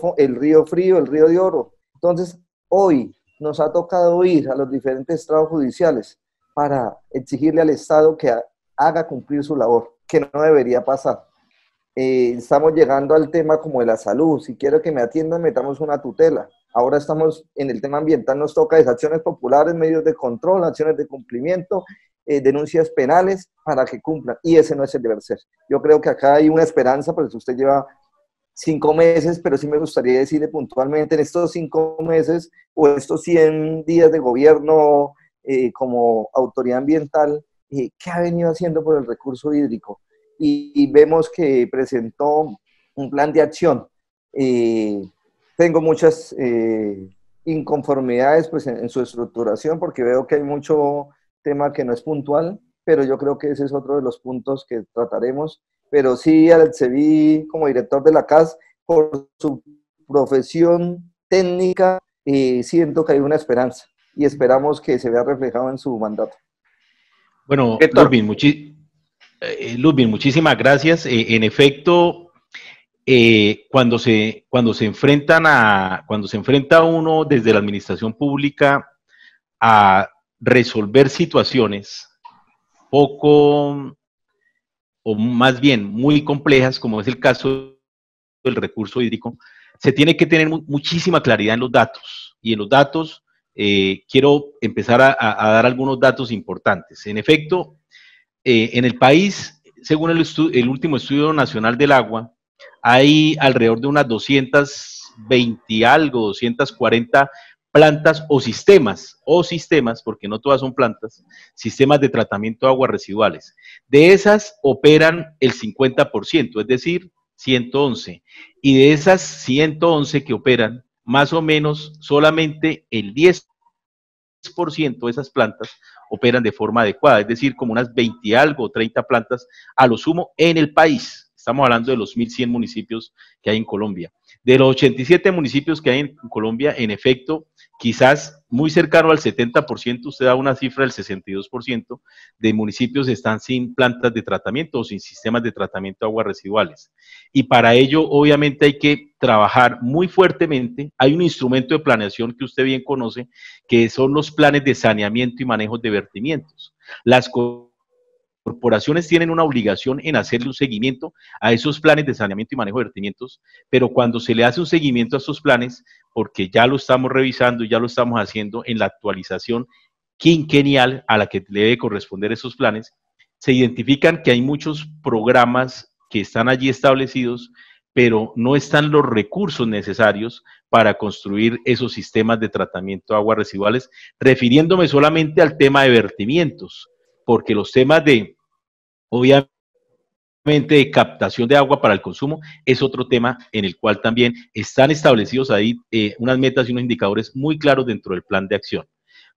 D: Frío, el río de Oro. Entonces hoy nos ha tocado ir a los diferentes estrados judiciales para exigirle al Estado que haga cumplir su labor, que no debería pasar. Estamos llegando al tema como de la salud. Si quiero que me atiendan, metamos una tutela. Ahora estamos en el tema ambiental, nos toca acciones populares, medios de control, acciones de cumplimiento, denuncias penales para que cumplan. Y ese no es el deber ser. Yo creo que acá hay una esperanza, porque usted lleva 5 meses, pero sí me gustaría decirle puntualmente en estos 5 meses o estos 100 días de gobierno como autoridad ambiental, ¿qué ha venido haciendo por el recurso hídrico? Y vemos que presentó un plan de acción. Tengo muchas inconformidades pues, en su estructuración, porque veo que hay mucho tema que no es puntual, pero yo creo que ese es otro de los puntos que trataremos. Pero sí, Aletseví, como director de la CAS, por su profesión técnica, siento que hay una esperanza y esperamos que se vea reflejado en su mandato.
B: Bueno, Ludwig, muchísimas gracias. En efecto, cuando se enfrenta uno desde la administración pública a resolver situaciones poco, o más bien muy complejas, como es el caso del recurso hídrico, se tiene que tener muchísima claridad en los datos. Y en los datos quiero empezar a dar algunos datos importantes. En efecto, en el país, según el último Estudio Nacional del Agua, hay alrededor de unas 220 y algo, 240 plantas o sistemas, porque no todas son plantas, sistemas de tratamiento de aguas residuales. De esas operan el 50%, es decir, 111. Y de esas 111 que operan, más o menos solamente el 10% de esas plantas operan de forma adecuada, es decir, como unas 20 y algo, 30 plantas a lo sumo en el país. Estamos hablando de los 1.100 municipios que hay en Colombia. De los 87 municipios que hay en Colombia, en efecto, quizás muy cercano al 70%, usted da una cifra del 62% de municipios están sin plantas de tratamiento o sin sistemas de tratamiento de aguas residuales. Y para ello, obviamente, hay que trabajar muy fuertemente. Hay un instrumento de planeación que usted bien conoce, que son los planes de saneamiento y manejo de vertimientos. Las corporaciones tienen una obligación en hacerle un seguimiento a esos planes de saneamiento y manejo de vertimientos, pero cuando se le hace un seguimiento a esos planes, porque ya lo estamos revisando y ya lo estamos haciendo en la actualización quinquenal a la que le debe corresponder esos planes, se identifican que hay muchos programas que están allí establecidos, pero no están los recursos necesarios para construir esos sistemas de tratamiento de aguas residuales, refiriéndome solamente al tema de vertimientos, porque los temas de, obviamente, de captación de agua para el consumo es otro tema en el cual también están establecidos ahí unas metas y unos indicadores muy claros dentro del plan de acción.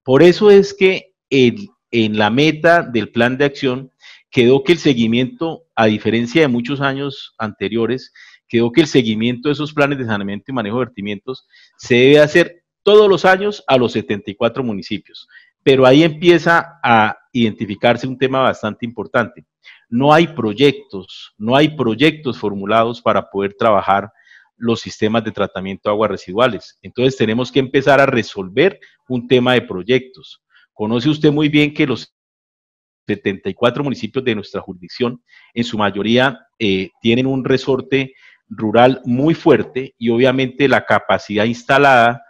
B: Por eso es que en la meta del plan de acción quedó que el seguimiento, a diferencia de muchos años anteriores, quedó que el seguimiento de esos planes de saneamiento y manejo de vertimientos se debe hacer todos los años a los 74 municipios. Pero ahí empieza a identificarse un tema bastante importante. No hay proyectos formulados para poder trabajar los sistemas de tratamiento de aguas residuales. Entonces tenemos que empezar a resolver un tema de proyectos. Conoce usted muy bien que los 74 municipios de nuestra jurisdicción, en su mayoría, tienen un resorte rural muy fuerte y obviamente la capacidad instalada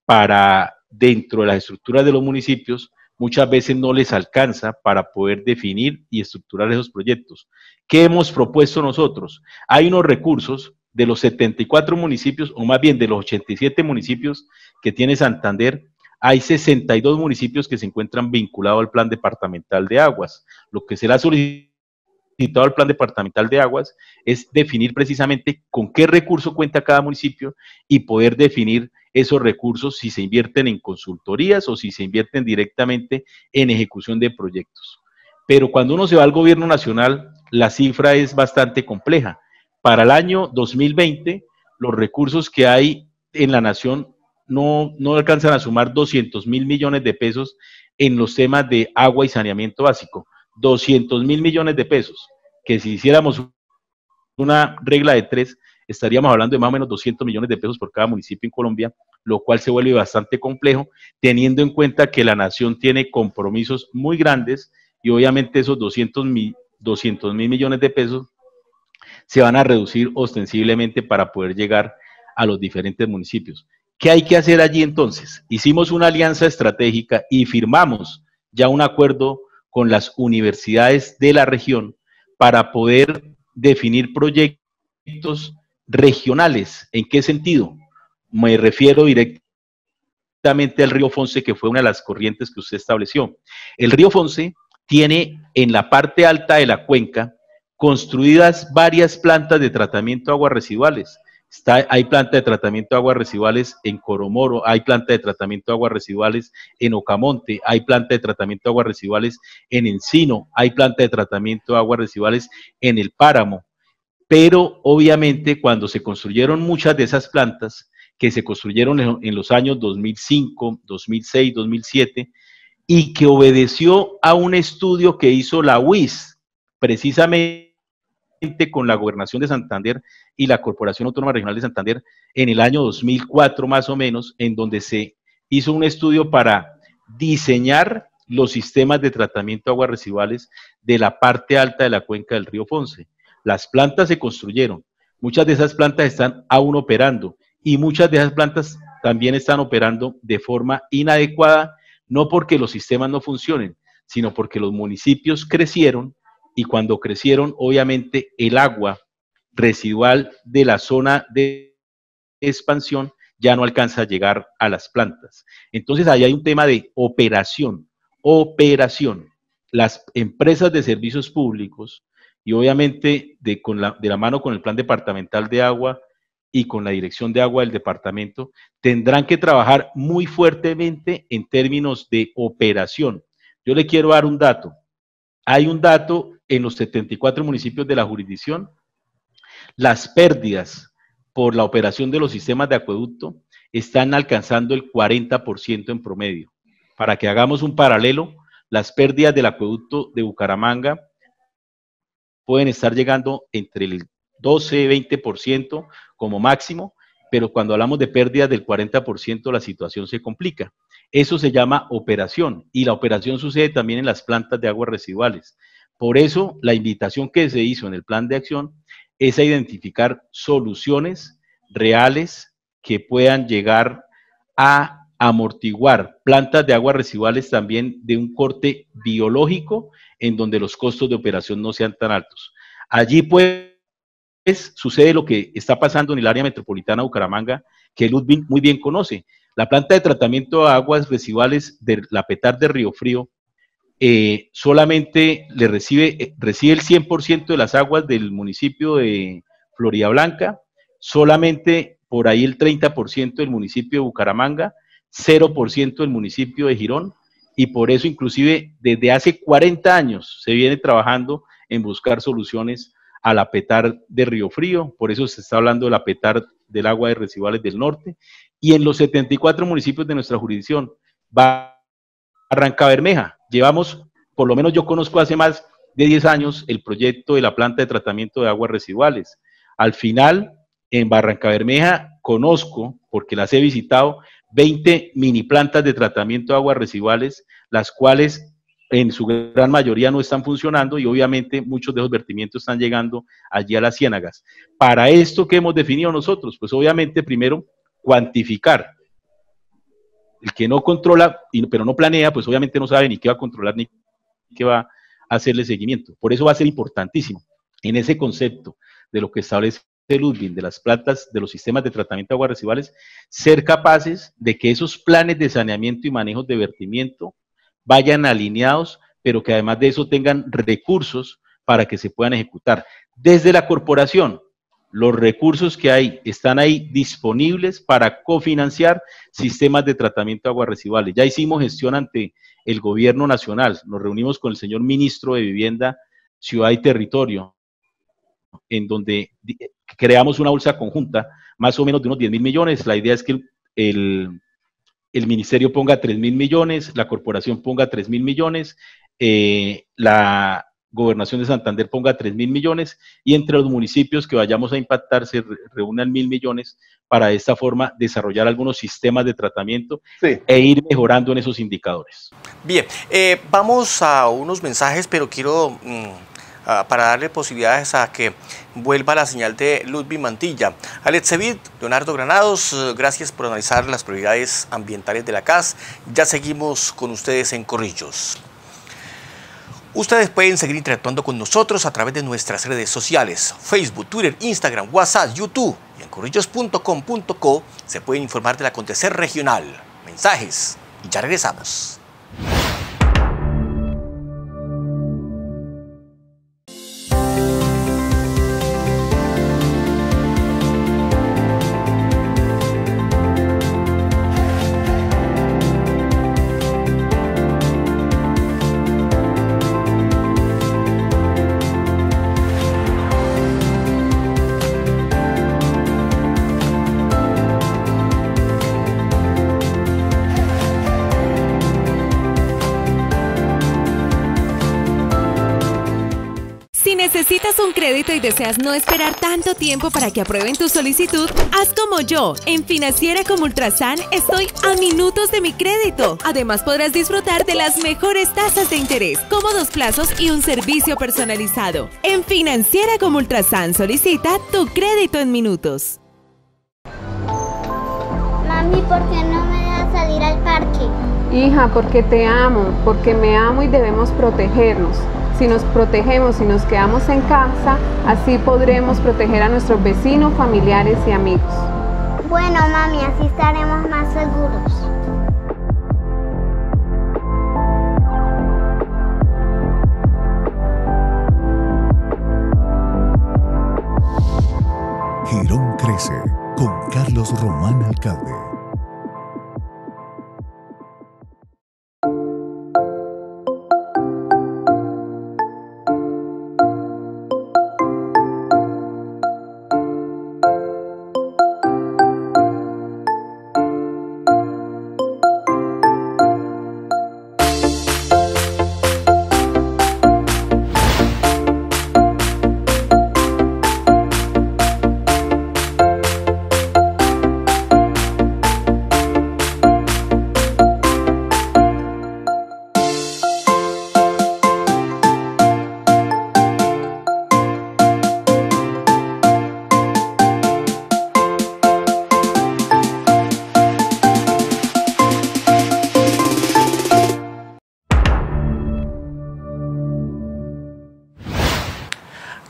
B: para dentro de las estructuras de los municipios muchas veces no les alcanza para poder definir y estructurar esos proyectos. ¿Qué hemos propuesto nosotros? Hay unos recursos de los 74 municipios, o más bien de los 87 municipios que tiene Santander, hay 62 municipios que se encuentran vinculados al Plan Departamental de Aguas. Lo que se le ha solicitado al Plan Departamental de Aguas es definir precisamente con qué recurso cuenta cada municipio y poder definir esos recursos si se invierten en consultorías o si se invierten directamente en ejecución de proyectos. Pero cuando uno se va al gobierno nacional, la cifra es bastante compleja. Para el año 2020, los recursos que hay en la nación no alcanzan a sumar 200.000 millones de pesos en los temas de agua y saneamiento básico. 200.000 millones de pesos, que si hiciéramos una regla de 3, estaríamos hablando de más o menos 200 millones de pesos por cada municipio en Colombia, lo cual se vuelve bastante complejo, teniendo en cuenta que la nación tiene compromisos muy grandes y obviamente esos 200.000 millones de pesos se van a reducir ostensiblemente para poder llegar a los diferentes municipios. ¿Qué hay que hacer allí entonces? Hicimos una alianza estratégica y firmamos ya un acuerdo con las universidades de la región para poder definir proyectos regionales. ¿En qué sentido? Me refiero directamente al río Fonce, que fue una de las corrientes que usted estableció. El río Fonce tiene en la parte alta de la cuenca construidas varias plantas de tratamiento de aguas residuales. Hay planta de tratamiento de aguas residuales en Coromoro, hay planta de tratamiento de aguas residuales en Ocamonte, hay planta de tratamiento de aguas residuales en Encino, hay planta de tratamiento de aguas residuales en el Páramo. Pero obviamente cuando se construyeron muchas de esas plantas, que se construyeron en los años 2005, 2006, 2007, y que obedeció a un estudio que hizo la UIS, precisamente con la Gobernación de Santander y la Corporación Autónoma Regional de Santander en el año 2004 más o menos, en donde se hizo un estudio para diseñar los sistemas de tratamiento de aguas residuales de la parte alta de la cuenca del río Fonce. Las plantas se construyeron, muchas de esas plantas están aún operando y muchas de esas plantas también están operando de forma inadecuada, no porque los sistemas no funcionen, sino porque los municipios crecieron y cuando crecieron, obviamente, el agua residual de la zona de expansión ya no alcanza a llegar a las plantas. Entonces, ahí hay un tema de operación. Las empresas de servicios públicos y obviamente de la mano con el Plan Departamental de Agua y con la Dirección de Agua del departamento, tendrán que trabajar muy fuertemente en términos de operación. Yo le quiero dar un dato. Hay un dato en los 74 municipios de la jurisdicción, las pérdidas por la operación de los sistemas de acueducto están alcanzando el 40% en promedio. Para que hagamos un paralelo, las pérdidas del acueducto de Bucaramanga pueden estar llegando entre el 12-20% como máximo, pero cuando hablamos de pérdidas del 40% la situación se complica. Eso se llama operación y la operación sucede también en las plantas de aguas residuales. Por eso la invitación que se hizo en el plan de acción es a identificar soluciones reales que puedan llegar a amortiguar plantas de aguas residuales también de un corte biológico en donde los costos de operación no sean tan altos. Allí pues sucede lo que está pasando en el área metropolitana de Bucaramanga, que Ludwig muy bien conoce. La planta de tratamiento de aguas residuales de la Petar de Río Frío solamente le recibe el 100% de las aguas del municipio de Floridablanca, solamente por ahí el 30% del municipio de Bucaramanga, 0% del municipio de Girón, y por eso inclusive desde hace 40 años se viene trabajando en buscar soluciones a la Petar de Río Frío, por eso se está hablando de la Petar del agua de residuales del norte, y en los 74 municipios de nuestra jurisdicción, Barrancabermeja, llevamos, por lo menos yo conozco hace más de 10 años el proyecto de la planta de tratamiento de aguas residuales. Al final, en Barrancabermeja conozco, porque las he visitado, 20 mini plantas de tratamiento de aguas residuales, las cuales en su gran mayoría no están funcionando y obviamente muchos de esos vertimientos están llegando allí a las ciénagas. Para esto, ¿qué hemos definido nosotros? Pues obviamente primero cuantificar. El que no controla, pero no planea, pues obviamente no sabe ni qué va a controlar ni qué va a hacerle seguimiento. Por eso va a ser importantísimo en ese concepto de lo que establece Ludwig, de las plantas, de los sistemas de tratamiento de aguas residuales, ser capaces de que esos planes de saneamiento y manejo de vertimiento vayan alineados, pero que además de eso tengan recursos para que se puedan ejecutar. Desde la corporación, los recursos que hay están ahí disponibles para cofinanciar sistemas de tratamiento de aguas residuales. Ya hicimos gestión ante el gobierno nacional, nos reunimos con el señor ministro de Vivienda, Ciudad y Territorio, en donde creamos una bolsa conjunta, más o menos de unos 10.000 millones. La idea es que el ministerio ponga 3.000 millones, la corporación ponga 3.000 millones, la Gobernación de Santander ponga 3.000 millones y entre los municipios que vayamos a impactar se reúnan 1.000 millones para de esta forma desarrollar algunos sistemas de tratamiento e ir mejorando en esos indicadores.
A: Bien, vamos a unos mensajes, pero quiero, para darle posibilidades a que vuelva la señal de Ludwig Mantilla. Alex Sevid, Leonardo Granados, gracias por analizar las prioridades ambientales de la CAS. Ya seguimos con ustedes en Corrillos. Ustedes pueden seguir interactuando con nosotros a través de nuestras redes sociales, Facebook, Twitter, Instagram, WhatsApp, YouTube y en corrillos.com.co se pueden informar del acontecer regional. Mensajes y ya regresamos.
E: ¿Necesitas un crédito y deseas no esperar tanto tiempo para que aprueben tu solicitud? Haz como yo. En Financiera como Ultrasan estoy a minutos de mi crédito. Además podrás disfrutar de las mejores tasas de interés, cómodos plazos y un servicio personalizado. En Financiera como Ultrasan solicita tu crédito en minutos.
F: Mami, ¿por qué no me dejas salir al parque?
G: Hija, porque te amo, porque me amo y debemos protegernos. Si nos protegemos y nos quedamos en casa, así podremos proteger a nuestros vecinos, familiares y amigos.
F: Bueno, mami, así estaremos más seguros.
H: Girón crece con Carlos Román Alcalde.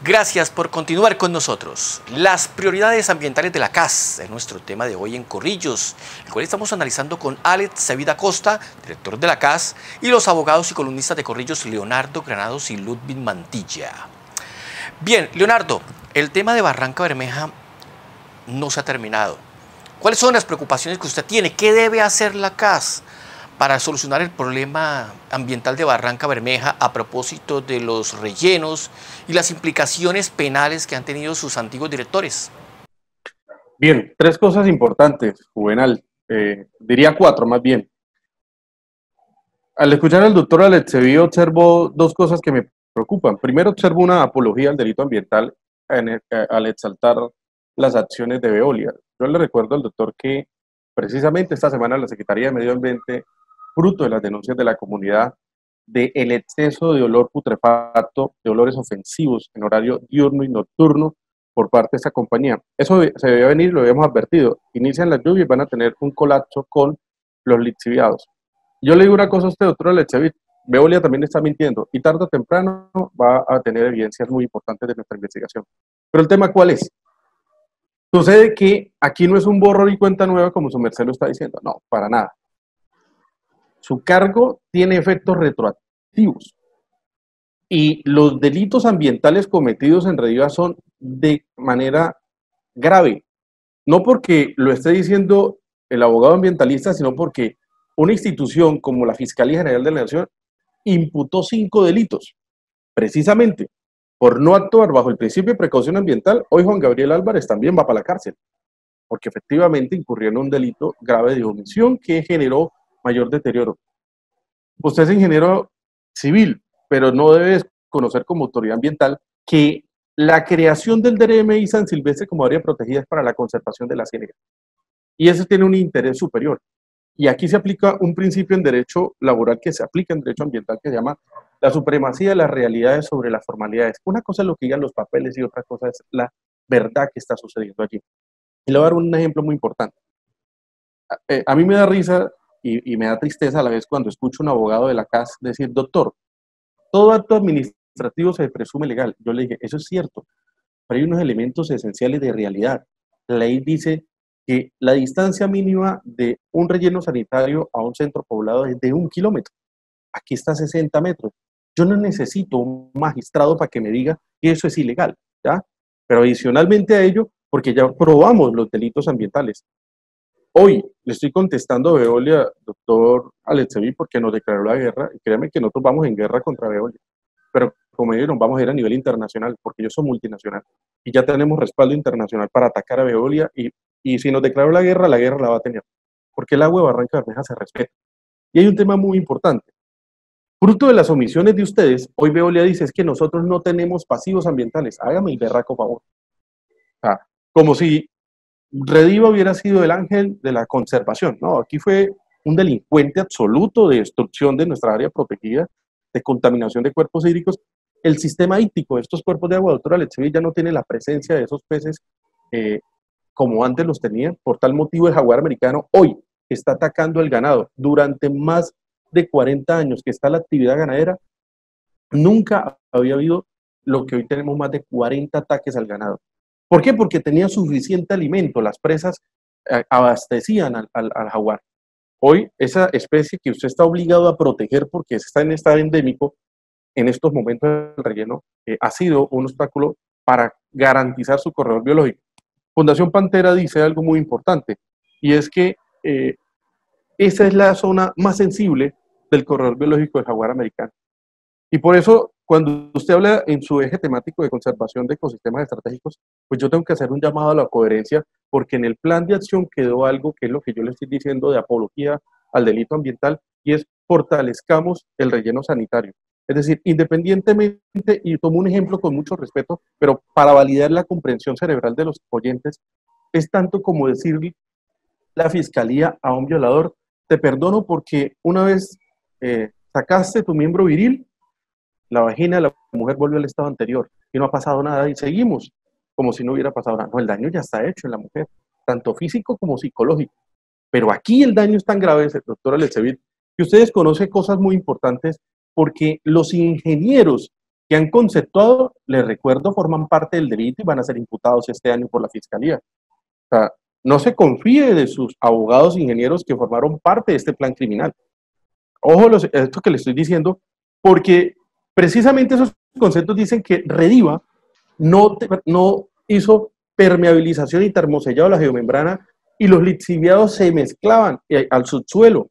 A: Gracias por continuar con nosotros. Las prioridades ambientales de la CAS es nuestro tema de hoy en Corrillos, el cual estamos analizando con Alex Sevid Acosta, director de la CAS, y los abogados y columnistas de Corrillos Leonardo Granados y Ludwig Mantilla. Bien, Leonardo, el tema de Barranca Bermeja no se ha terminado. ¿Cuáles son las preocupaciones que usted tiene? ¿Qué debe hacer la CAS para solucionar el problema ambiental de Barranca Bermeja a propósito de los rellenos y las implicaciones penales que han tenido sus antiguos directores?
C: Bien, tres cosas importantes, Juvenal. Diría cuatro más bien. Al escuchar al doctor Alex Sevid observo dos cosas que me preocupan. Primero, observo una apología al delito ambiental al exaltar las acciones de Veolia. Yo le recuerdo al doctor que precisamente esta semana la Secretaría de Medio Ambiente, fruto de las denuncias de la comunidad, del exceso de olor putrefacto, de olores ofensivos en horario diurno y nocturno por parte de esta compañía. Eso se debía venir, lo habíamos advertido. Inician las lluvias y van a tener un colapso con los lixiviados. Yo le digo una cosa a usted, doctora Lechevit, Veolia también está mintiendo y tarde o temprano va a tener evidencias muy importantes de nuestra investigación. Pero el tema, ¿cuál es? Sucede que aquí no es un borrón y cuenta nueva como su merced lo está diciendo. No, para nada. Su cargo tiene efectos retroactivos. Y los delitos ambientales cometidos en Rediva son de manera grave. No porque lo esté diciendo el abogado ambientalista, sino porque una institución como la Fiscalía General de la Nación imputó 5 delitos, precisamente por no actuar bajo el principio de precaución ambiental. Hoy Juan Gabriel Álvarez también va para la cárcel, porque efectivamente incurrió en un delito grave de omisión que generó mayor deterioro. Usted es ingeniero civil, pero no debe conocer como autoridad ambiental que la creación del DRMI San Silvestre como área protegida es para la conservación de la ciénaga. Y eso tiene un interés superior. Y aquí se aplica un principio en derecho laboral que se aplica en derecho ambiental que se llama la supremacía de las realidades sobre las formalidades. Una cosa es lo que digan los papeles y otra cosa es la verdad que está sucediendo allí. Y le voy a dar un ejemplo muy importante. A mí me da risa y me da tristeza a la vez cuando escucho a un abogado de la CAS decir, doctor, todo acto administrativo se presume legal. Yo le dije, eso es cierto, pero hay unos elementos esenciales de realidad. La ley dice que la distancia mínima de un relleno sanitario a un centro poblado es de 1 kilómetro. Aquí está 60 metros. Yo no necesito un magistrado para que me diga que eso es ilegal, ¿ya? Pero adicionalmente a ello, porque ya probamos los delitos ambientales. Hoy le estoy contestando a Veolia, doctor Alexevi, porque nos declaró la guerra, y créanme que nosotros vamos en guerra contra Veolia, pero como dijeron, vamos a ir a nivel internacional, porque yo soy multinacional, y ya tenemos respaldo internacional para atacar a Veolia, y si nos declaró la guerra la va a tener, porque el agua de Barranca Bermeja se respeta. Y hay un tema muy importante. Fruto de las omisiones de ustedes, hoy Veolia dice es que nosotros no tenemos pasivos ambientales. Hágame el berraco favor. O sea, como si Rediva hubiera sido el ángel de la conservación. No, aquí fue un delincuente absoluto de destrucción de nuestra área protegida, de contaminación de cuerpos hídricos. El sistema hídrico de estos cuerpos de agua, doctora Lechevit, ya no tiene la presencia de esos peces como antes los tenía. Por tal motivo, el jaguar americano hoy está atacando el ganado. Durante más de 40 años que está la actividad ganadera, nunca había habido lo que hoy tenemos, más de 40 ataques al ganado. ¿Por qué? Porque tenía suficiente alimento, las presas abastecían al jaguar. Hoy esa especie que usted está obligado a proteger porque está en estado endémico, en estos momentos del relleno, ha sido un obstáculo para garantizar su corredor biológico. Fundación Pantera dice algo muy importante, y es que esa es la zona más sensible del corredor biológico del jaguar americano. Y por eso, cuando usted habla en su eje temático de conservación de ecosistemas estratégicos, pues yo tengo que hacer un llamado a la coherencia, porque en el plan de acción quedó algo que es lo que yo le estoy diciendo de apología al delito ambiental, y es fortalezcamos el relleno sanitario. Es decir, independientemente, y tomo un ejemplo con mucho respeto, pero para validar la comprensión cerebral de los oyentes, es tanto como decirle la fiscalía a un violador, te perdono porque una vez sacaste tu miembro viril, la vagina de la mujer volvió al estado anterior y no ha pasado nada y seguimos como si no hubiera pasado nada. No, el daño ya está hecho en la mujer, tanto físico como psicológico. Pero aquí el daño es tan grave, doctora Lechevit, que ustedes conocen cosas muy importantes, porque los ingenieros que han conceptuado, les recuerdo, forman parte del delito y van a ser imputados este año por la fiscalía. O sea, no se confíe de sus abogados ingenieros que formaron parte de este plan criminal. Ojo esto que le estoy diciendo, porque precisamente esos conceptos dicen que Rediva no hizo permeabilización y termosellado de la geomembrana y los lixiviados se mezclaban al subsuelo.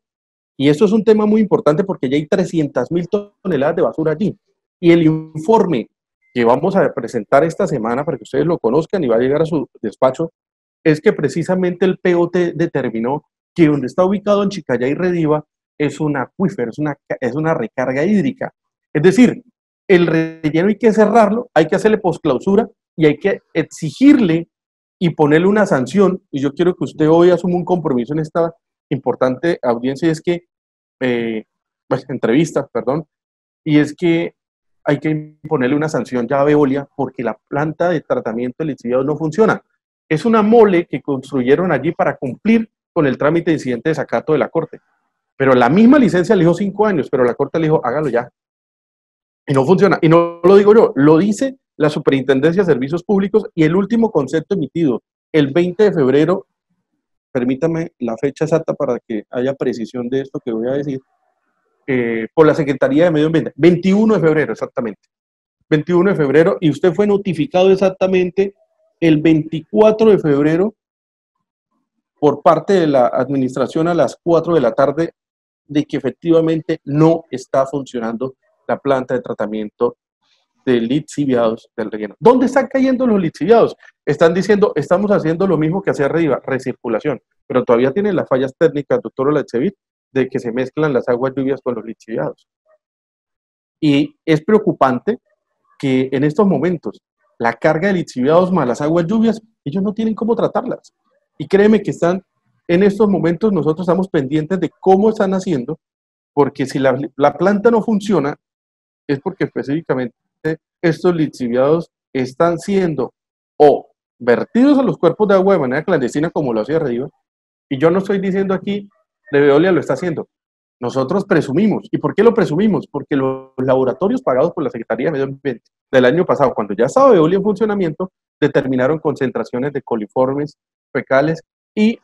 C: Y esto es un tema muy importante porque ya hay 300.000 toneladas de basura allí. Y el informe que vamos a presentar esta semana para que ustedes lo conozcan y va a llegar a su despacho, es que precisamente el POT determinó que donde está ubicado en Chicayá y Rediva es un acuífero, es una recarga hídrica. Es decir, el relleno hay que cerrarlo, hay que hacerle posclausura y hay que exigirle y ponerle una sanción. Y yo quiero que usted hoy asuma un compromiso en esta importante audiencia, y es que, entrevistas, perdón, y es que hay que imponerle una sanción ya a Veolia porque la planta de tratamiento de lixiviados no funciona. Es una mole que construyeron allí para cumplir con el trámite de incidente de desacato de la Corte. Pero la misma licencia le dijo 5 años, pero la Corte le dijo, hágalo ya. Y no funciona. Y no lo digo yo, lo dice la Superintendencia de Servicios Públicos y el último concepto emitido el 20 de febrero, permítame la fecha exacta para que haya precisión de esto que voy a decir, por la Secretaría de Medio Ambiente, 21 de febrero exactamente. 21 de febrero, y usted fue notificado exactamente el 24 de febrero por parte de la administración a las 4 de la tarde de que efectivamente no está funcionando la planta de tratamiento de lixiviados del relleno. ¿Dónde están cayendo los lixiviados? Están diciendo, estamos haciendo lo mismo que hacia arriba, recirculación, pero todavía tienen las fallas técnicas, doctor Oletsevit, de que se mezclan las aguas lluvias con los lixiviados. Y es preocupante que en estos momentos la carga de lixiviados más las aguas lluvias, ellos no tienen cómo tratarlas. Y créeme que están, en estos momentos nosotros estamos pendientes de cómo están haciendo, porque si la planta no funciona, es porque específicamente estos lixiviados están siendo o vertidos a los cuerpos de agua de manera clandestina como lo hacía arriba, y yo no estoy diciendo aquí, de Veolia lo está haciendo. Nosotros presumimos. ¿Y por qué lo presumimos? Porque los laboratorios pagados por la Secretaría de Medio Ambiente del año pasado, cuando ya estaba Veolia en funcionamiento, determinaron concentraciones de coliformes fecales y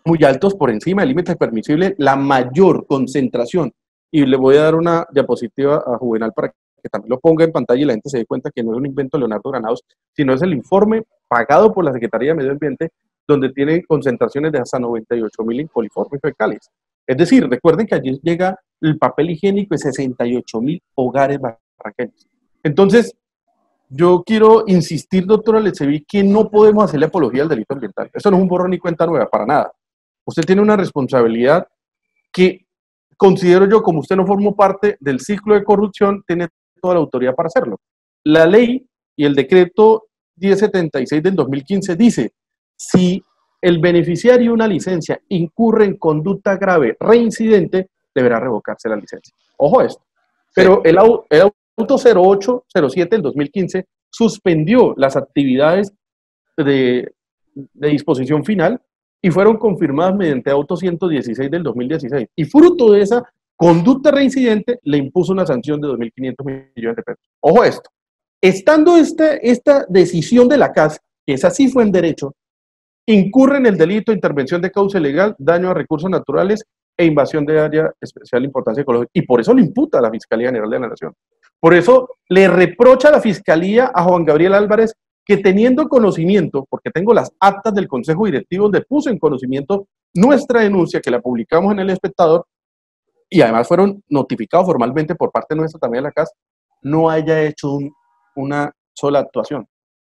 C: muy altos por encima del límite permisible, la mayor concentración. Y le voy a dar una diapositiva a Juvenal para que también lo ponga en pantalla y la gente se dé cuenta que no es un invento de Leonardo Granados, sino es el informe pagado por la Secretaría de Medio Ambiente, donde tiene concentraciones de hasta 98.000 en coliformes fecales. Es decir, recuerden que allí llega el papel higiénico de 68.000 hogares barranqueños. Entonces, yo quiero insistir, doctora Letsevi, que no podemos hacerle apología al delito ambiental. Esto no es un borrón ni cuenta nueva, para nada. Usted tiene una responsabilidad que considero yo, como usted no formó parte del ciclo de corrupción, tiene toda la autoridad para hacerlo. La ley y el decreto 1076 del 2015 dice, si el beneficiario de una licencia incurre en conducta grave reincidente, deberá revocarse la licencia. Ojo a esto. Pero el auto 0807 del 2015 suspendió las actividades de disposición final y fueron confirmadas mediante auto 116 del 2016. Y fruto de esa conducta reincidente le impuso una sanción de 2.500 millones de pesos. Ojo a esto. Estando esta decisión de la CAS, que esa sí fue en derecho, incurre en el delito de intervención de causa ilegal, daño a recursos naturales e invasión de área de especial importancia ecológica. Y por eso lo imputa a la Fiscalía General de la Nación. Por eso le reprocha a la Fiscalía a Juan Gabriel Álvarez que teniendo conocimiento, porque tengo las actas del Consejo Directivo donde puse en conocimiento nuestra denuncia que la publicamos en El Espectador y además fueron notificados formalmente por parte nuestra también de la CAS, no haya hecho una sola actuación.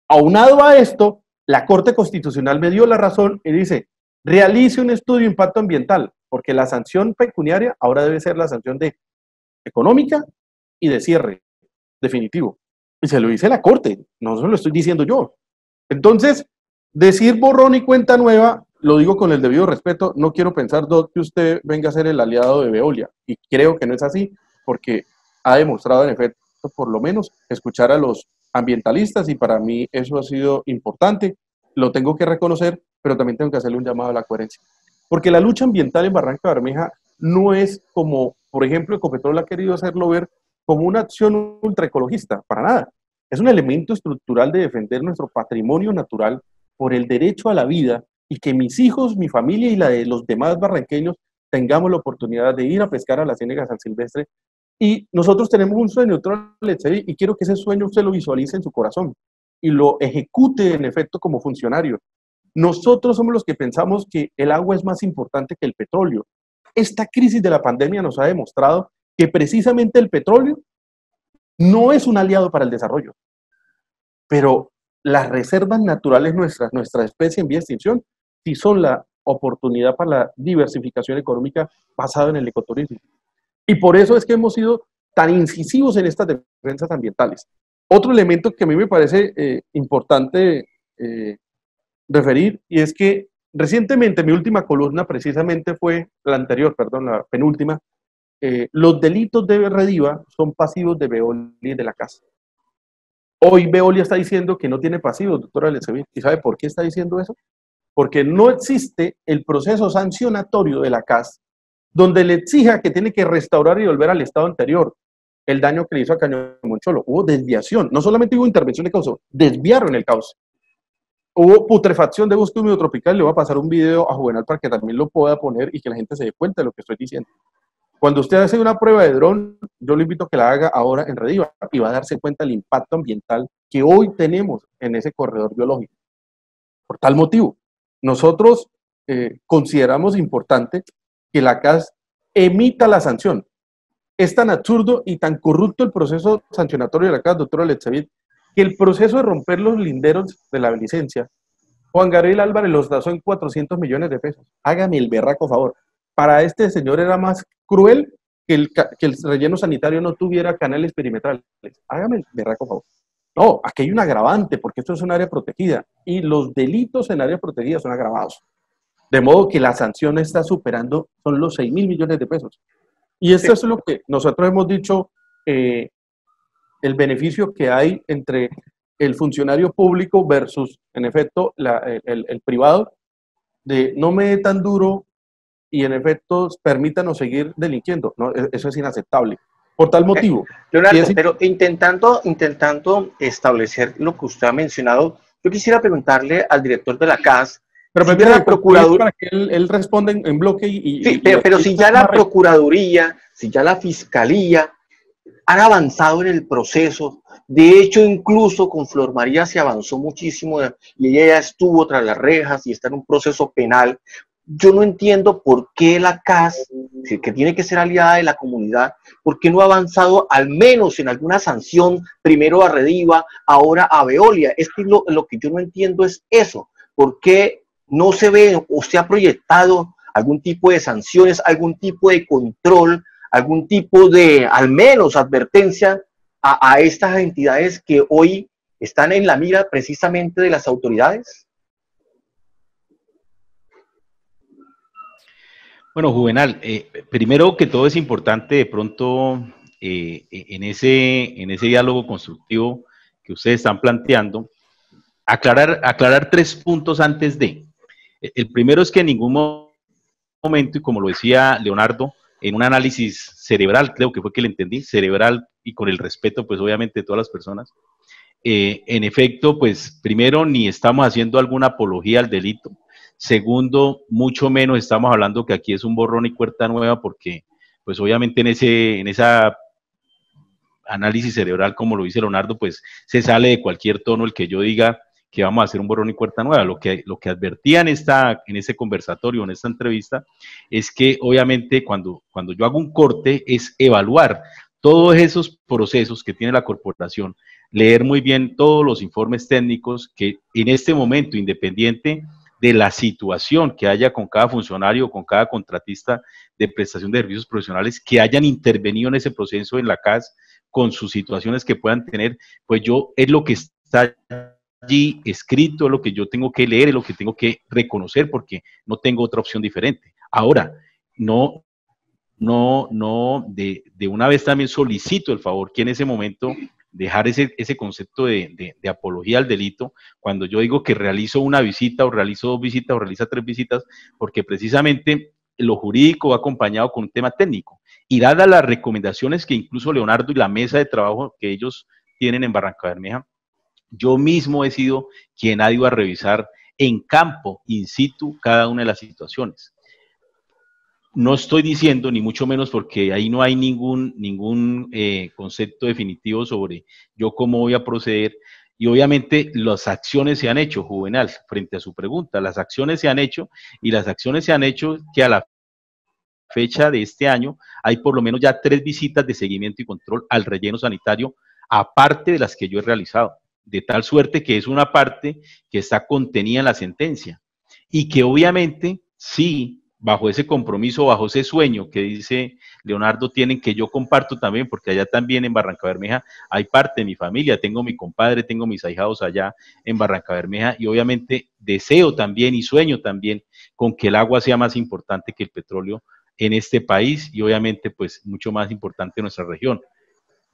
C: Aunado a esto, la Corte Constitucional me dio la razón y dice, realice un estudio de impacto ambiental, porque la sanción pecuniaria ahora debe ser la sanción económica y de cierre definitivo. Y se lo dice la Corte, no se lo estoy diciendo yo. Entonces, decir borrón y cuenta nueva, lo digo con el debido respeto, no quiero pensar, Doc, que usted venga a ser el aliado de Veolia, y creo que no es así, porque ha demostrado en efecto, por lo menos, escuchar a los ambientalistas, y para mí eso ha sido importante, lo tengo que reconocer, pero también tengo que hacerle un llamado a la coherencia. Porque la lucha ambiental en Barranca Bermeja no es como, por ejemplo, Ecopetrol ha querido hacerlo ver como una acción ultraecologista, para nada. Es un elemento estructural de defender nuestro patrimonio natural por el derecho a la vida y que mis hijos, mi familia y la de los demás barranqueños tengamos la oportunidad de ir a pescar a la Ciénaga San Silvestre. Y nosotros tenemos un sueño, doctor Letsevi, y quiero que ese sueño usted lo visualice en su corazón y lo ejecute en efecto como funcionario. Nosotros somos los que pensamos que el agua es más importante que el petróleo. Esta crisis de la pandemia nos ha demostrado que precisamente el petróleo no es un aliado para el desarrollo, pero las reservas naturales nuestras, nuestra especie en vía de extinción, sí son la oportunidad para la diversificación económica basada en el ecoturismo. Y por eso es que hemos sido tan incisivos en estas defensas ambientales. Otro elemento que a mí me parece importante referir, y es que recientemente mi última columna precisamente fue, la anterior, perdón, la penúltima, los delitos de Rediva son pasivos de Veolia de la casa. Hoy Veolia está diciendo que no tiene pasivos, doctora Lecevit. ¿Y sabe por qué está diciendo eso? Porque no existe el proceso sancionatorio de la CAS donde le exija que tiene que restaurar y volver al estado anterior el daño que le hizo a Cañomoncholo. Hubo desviación, no solamente hubo intervención de cauce, desviaron el cauce. Hubo putrefacción de bosque húmedo tropical. Le voy a pasar un video a Juvenal para que también lo pueda poner y que la gente se dé cuenta de lo que estoy diciendo. Cuando usted hace una prueba de dron, yo le invito a que la haga ahora en Rediva y va a darse cuenta del impacto ambiental que hoy tenemos en ese corredor biológico. Por tal motivo, nosotros consideramos importante que la CAS emita la sanción. Es tan absurdo y tan corrupto el proceso sancionatorio de la CAS, doctora Lecevit, que el proceso de romper los linderos de la licencia, Juan Gabriel Álvarez los tasó en 400 millones de pesos. Hágame el berraco favor. Para este señor era más cruel que el relleno sanitario no tuviera canales perimetrales. Hágame el berraco favor. No, aquí hay un agravante, porque esto es un área protegida, y los delitos en área protegida son agravados. De modo que la sanción está superando, son los 6.000 millones de pesos. Y esto es lo que nosotros hemos dicho, el beneficio que hay entre el funcionario público versus, en efecto, el privado, de no me dé tan duro y, en efecto, permítanos seguir delinquiendo. No, eso es inaceptable. Por tal motivo.
A: Leonardo, pero intentando establecer lo que usted ha mencionado, yo quisiera preguntarle al director de la CAS,
C: pero
A: si ya la Procuraduría,
C: para que él responda en bloque
A: sí, pero si ya la Procuraduría, si ya la Fiscalía han avanzado en el proceso. De hecho, incluso con Flor María se avanzó muchísimo y ella ya estuvo tras las rejas y está en un proceso penal. Yo no entiendo por qué la CAS, que tiene que ser aliada de la comunidad, por qué no ha avanzado al menos en alguna sanción, primero a Rediva, ahora a Veolia. Es que lo que yo no entiendo es eso. ¿Por qué no se ve o se ha proyectado algún tipo de sanciones, algún tipo de control, algún tipo de, al menos, advertencia a estas entidades que hoy están en la mira precisamente de las autoridades?
B: Bueno, Juvenal, primero que todo es importante de pronto en ese diálogo constructivo que ustedes están planteando, aclarar 3 puntos antes de. El primero es que en ningún momento, y como lo decía Leonardo, en un análisis cerebral, creo que fue que le entendí, cerebral y con el respeto, pues obviamente de todas las personas, en efecto, pues primero ni estamos haciendo alguna apología al delito. Segundo, mucho menos estamos hablando que aquí es un borrón y cuenta nueva, porque pues obviamente en esa análisis cerebral, como lo dice Leonardo, pues se sale de cualquier tono el que yo diga que vamos a hacer un borrón y cuenta nueva. Lo que advertía en ese conversatorio, en esta entrevista, es que obviamente cuando yo hago un corte es evaluar todos esos procesos que tiene la corporación, leer muy bien todos los informes técnicos que en este momento, independiente de la situación que haya con cada funcionario, con cada contratista de prestación de servicios profesionales que hayan intervenido en ese proceso en la CAS, con sus situaciones que puedan tener, pues es lo que está allí escrito, es lo que yo tengo que leer, es lo que tengo que reconocer, porque no tengo otra opción diferente. Ahora, de una vez también solicito el favor que en ese momento dejar ese concepto de apología al delito, cuando yo digo que realizo una visita o realizo 2 visitas o realiza 3 visitas, porque precisamente lo jurídico va acompañado con un tema técnico, y dadas las recomendaciones que incluso Leonardo y la mesa de trabajo que ellos tienen en Barrancabermeja, yo mismo he sido quien ha ido a revisar en campo, in situ, cada una de las situaciones. No estoy diciendo, ni mucho menos, porque ahí no hay ningún concepto definitivo sobre yo cómo voy a proceder, y obviamente las acciones se han hecho, Juvenal, frente a su pregunta, las acciones se han hecho, y las acciones se han hecho que a la fecha de este año hay por lo menos ya 3 visitas de seguimiento y control al relleno sanitario, aparte de las que yo he realizado, de tal suerte que es una parte que está contenida en la sentencia, y que obviamente sí, bajo ese compromiso, bajo ese sueño que dice Leonardo tienen, que yo comparto también, porque allá también en Barrancabermeja hay parte de mi familia, tengo mi compadre, tengo mis ahijados allá en Barrancabermeja, y obviamente deseo también y sueño también con que el agua sea más importante que el petróleo en este país y obviamente pues mucho más importante en nuestra región.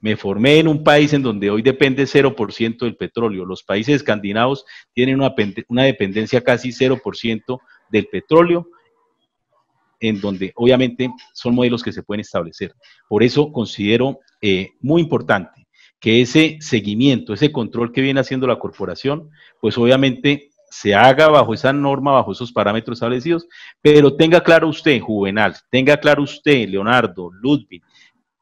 B: Me formé en un país en donde hoy depende 0% del petróleo. Los países escandinavos tienen una dependencia casi 0% del petróleo, en donde obviamente son modelos que se pueden establecer. Por eso considero muy importante que ese seguimiento, ese control que viene haciendo la corporación, pues obviamente se haga bajo esa norma, bajo esos parámetros establecidos, pero tenga claro usted, Juvenal, tenga claro usted, Leonardo, Ludwig,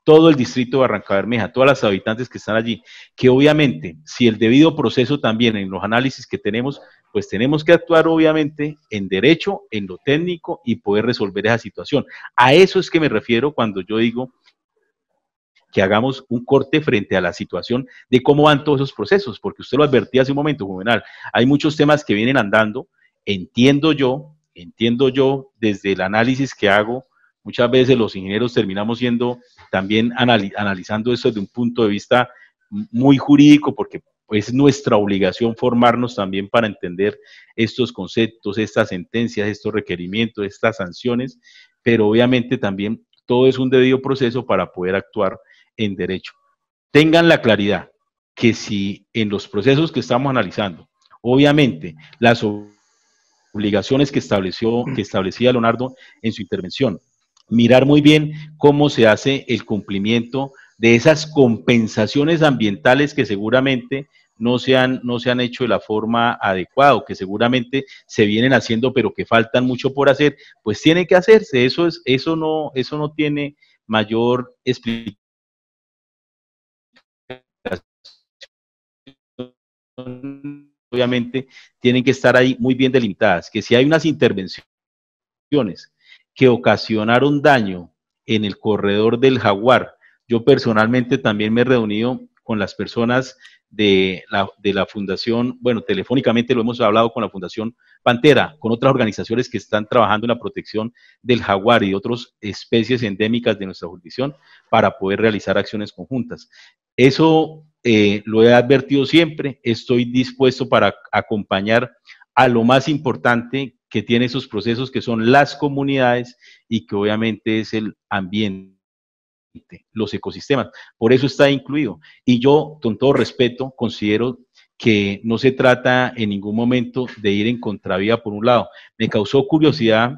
B: todo el distrito de Barranca Bermeja, todas las habitantes que están allí, que obviamente, si el debido proceso también en los análisis que tenemos, pues tenemos que actuar obviamente en derecho, en lo técnico y poder resolver esa situación. A eso es que me refiero cuando yo digo que hagamos un corte frente a la situación de cómo van todos esos procesos, porque usted lo advertía hace un momento, Juvenal, hay muchos temas que vienen andando, entiendo yo desde el análisis que hago. Muchas veces los ingenieros terminamos siendo también analizando eso desde un punto de vista muy jurídico, porque es nuestra obligación formarnos también para entender estos conceptos, estas sentencias, estos requerimientos, estas sanciones, pero obviamente también todo es un debido proceso para poder actuar en derecho. Tengan la claridad que si en los procesos que estamos analizando, obviamente las obligaciones que establecía Leonardo en su intervención, mirar muy bien cómo se hace el cumplimiento de esas compensaciones ambientales que seguramente no se han hecho de la forma adecuada, que seguramente se vienen haciendo, pero que faltan mucho por hacer, pues tiene que hacerse. Eso no tiene mayor explicación. Obviamente tienen que estar ahí muy bien delimitadas, que si hay unas intervenciones que ocasionaron daño en el corredor del Jaguar, yo personalmente también me he reunido con las personas de la fundación, bueno, telefónicamente lo hemos hablado con la Fundación Pantera, con otras organizaciones que están trabajando en la protección del jaguar y de otras especies endémicas de nuestra jurisdicción para poder realizar acciones conjuntas. Eso lo he advertido siempre, estoy dispuesto para acompañar a lo más importante que tiene esos procesos, que son las comunidades y que obviamente es el ambiente, los ecosistemas. Por eso está incluido. Y yo, con todo respeto, considero que no se trata en ningún momento de ir en contravía por un lado. Me causó curiosidad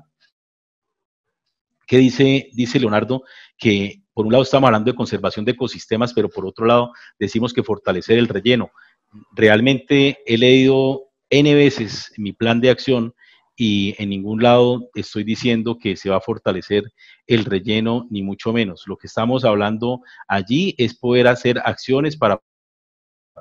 B: que dice Leonardo que por un lado estamos hablando de conservación de ecosistemas, pero por otro lado decimos que fortalecer el relleno. Realmente he leído N veces mi plan de acción y en ningún lado estoy diciendo que se va a fortalecer el relleno, ni mucho menos. Lo que estamos hablando allí es poder hacer acciones para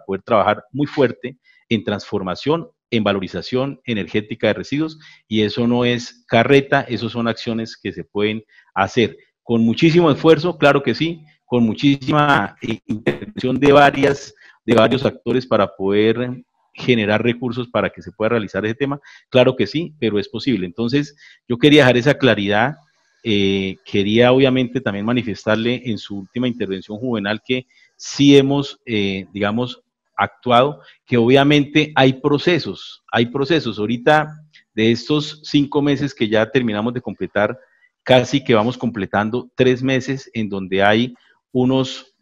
B: poder trabajar muy fuerte en transformación, en valorización energética de residuos, y eso no es carreta, eso son acciones que se pueden hacer con muchísimo esfuerzo, claro que sí, con muchísima intervención de varios actores para poder generar recursos para que se pueda realizar ese tema, claro que sí, pero es posible. Entonces, yo quería dejar esa claridad, quería obviamente también manifestarle en su última intervención, Juvenal, que sí hemos, digamos, actuado, que obviamente hay procesos. Ahorita, de estos 5 meses que ya terminamos de completar, casi que vamos completando 3 meses en donde hay unos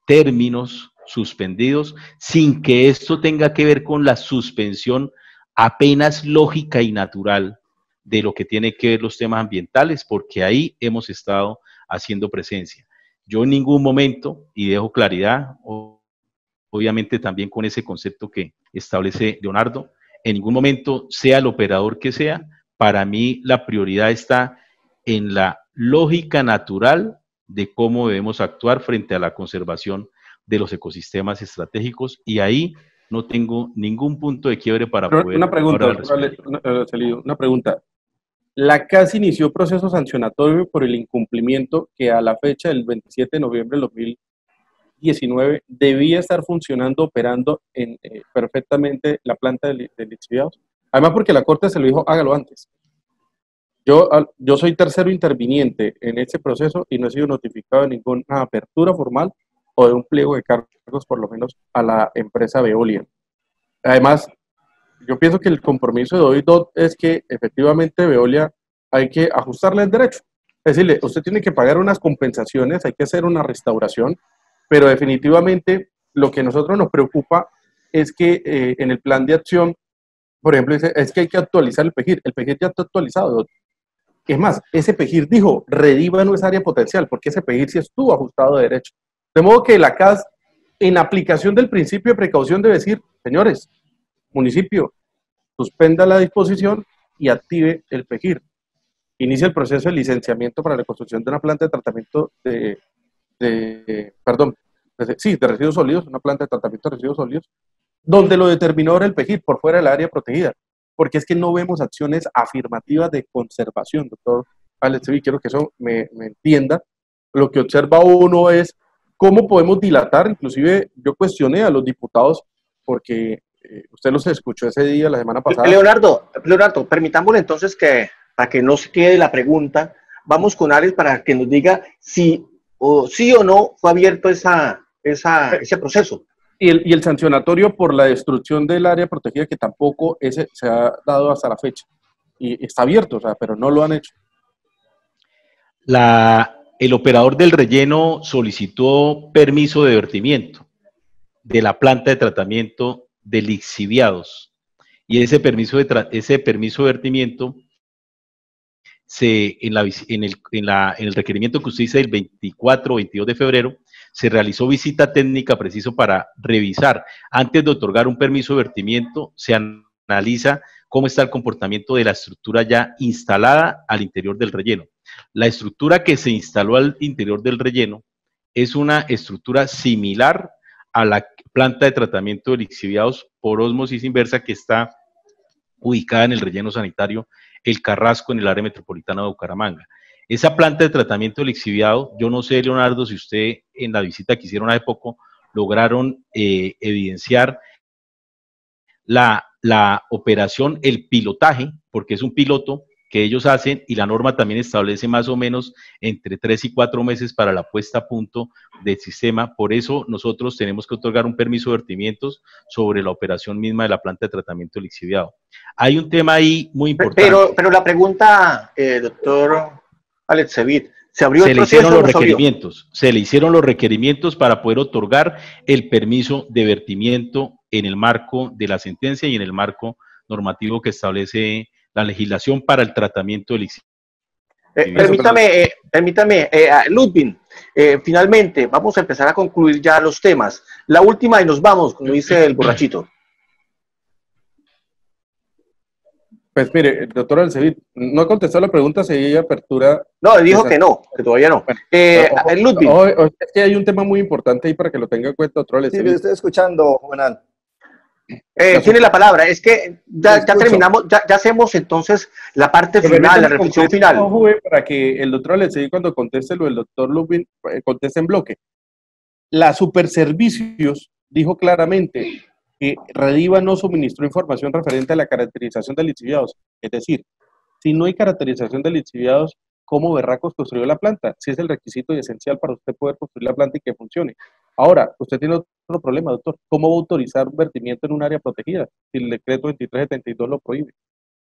B: términos suspendidos, sin que esto tenga que ver con la suspensión apenas lógica y natural de lo que tiene que ver los temas ambientales, porque ahí hemos estado haciendo presencia. Yo en ningún momento, y dejo claridad, obviamente también con ese concepto que establece Leonardo, en ningún momento, sea el operador que sea, para mí la prioridad está en la lógica natural de cómo debemos actuar frente a la conservación de los ecosistemas estratégicos, y ahí no tengo ningún punto de quiebre para poder...
C: Una pregunta. La CAS inició proceso sancionatorio por el incumplimiento que a la fecha del 27 de noviembre del 2019 debía estar funcionando, operando perfectamente la planta de lixiviados. Además, porque la Corte se lo dijo, hágalo antes. Yo soy tercero interviniente en este proceso y no he sido notificado de ninguna apertura formal o de un pliego de cargos, por lo menos a la empresa Veolia. Además, yo pienso que el compromiso de hoy es que efectivamente Veolia hay que ajustarle el derecho. Es decirle, usted tiene que pagar unas compensaciones, hay que hacer una restauración, pero definitivamente lo que a nosotros nos preocupa es que en el plan de acción, por ejemplo, dice, es que hay que actualizar el PEGIR. El PEGIR ya está actualizado. Es más, ese PEGIR dijo, Rediva no es área potencial, porque ese PEGIR sí estuvo ajustado de derecho. De modo que la CAS, en aplicación del principio de precaución, debe decir, señores, municipio, suspenda la disposición y active el PEGIR. Inicia el proceso de licenciamiento para la construcción de una planta de tratamiento de residuos sólidos, una planta de tratamiento de residuos sólidos, donde lo determinó ahora el PEGIR, por fuera del área protegida, porque es que no vemos acciones afirmativas de conservación, doctor Alex Sevilla, quiero que eso me entienda. Lo que observa uno es cómo podemos dilatar, inclusive yo cuestioné a los diputados, porque usted los escuchó ese día, la semana pasada.
A: Leonardo, permitámosle entonces que, para que no se quede la pregunta, vamos con Alex para que nos diga si sí o no fue abierto ese proceso.
C: Y el sancionatorio por la destrucción del área protegida, que tampoco se ha dado hasta la fecha. Y está abierto, o sea, pero no lo han hecho.
B: El operador del relleno solicitó permiso de vertimiento de la planta de tratamiento de lixiviados. Y ese permiso de vertimiento, en el requerimiento que usted dice del 24 o 22 de febrero, se realizó visita técnica preciso para revisar. Antes de otorgar un permiso de vertimiento, se analiza cómo está el comportamiento de la estructura ya instalada al interior del relleno. La estructura que se instaló al interior del relleno es una estructura similar a la planta de tratamiento de lixiviados por ósmosis inversa que está ubicada en el relleno sanitario El Carrasco, en el área metropolitana de Bucaramanga. Esa planta de tratamiento de lixiviado, yo no sé, Leonardo, si usted en la visita que hicieron hace poco lograron evidenciar la operación, el pilotaje, porque es un piloto que ellos hacen y la norma también establece más o menos entre 3 y 4 meses para la puesta a punto del sistema. Por eso nosotros tenemos que otorgar un permiso de vertimientos sobre la operación misma de la planta de tratamiento de lixiviado. Hay un tema ahí muy importante.
A: Pero la pregunta, doctor Alex Sevilla, ¿se abrió el proceso?
B: Se le hicieron los requerimientos para poder otorgar el permiso de vertimiento en el marco de la sentencia y en el marco normativo que establece la legislación para el tratamiento del lixiviado.
A: Permítame, Ludwig, finalmente vamos a empezar a concluir ya los temas. La última y nos vamos, como dice el borrachito.
C: Pues mire, el doctor Alcevit no ha contestado la pregunta si hay apertura.
A: No, dijo que no, que todavía no.
C: Bueno, Ludwig. Es que hay un tema muy importante ahí para que lo tenga en cuenta, doctor Alcevit.
D: Sí, lo estoy escuchando, Juvenal.
A: Tiene la palabra, es que ya terminamos, ya hacemos entonces la parte final, la reflexión final.
C: Para que el doctor Alcevit, cuando conteste lo del doctor Ludwig, conteste en bloque. La Superservicios dijo claramente que Rediva no suministró información referente a la caracterización de lixiviados. Es decir, si no hay caracterización de lixiviados, ¿cómo berracos construyó la planta? Si es el requisito esencial para usted poder construir la planta y que funcione. Ahora, usted tiene otro problema, doctor. ¿Cómo va a autorizar vertimiento en un área protegida si el decreto 2372 lo prohíbe?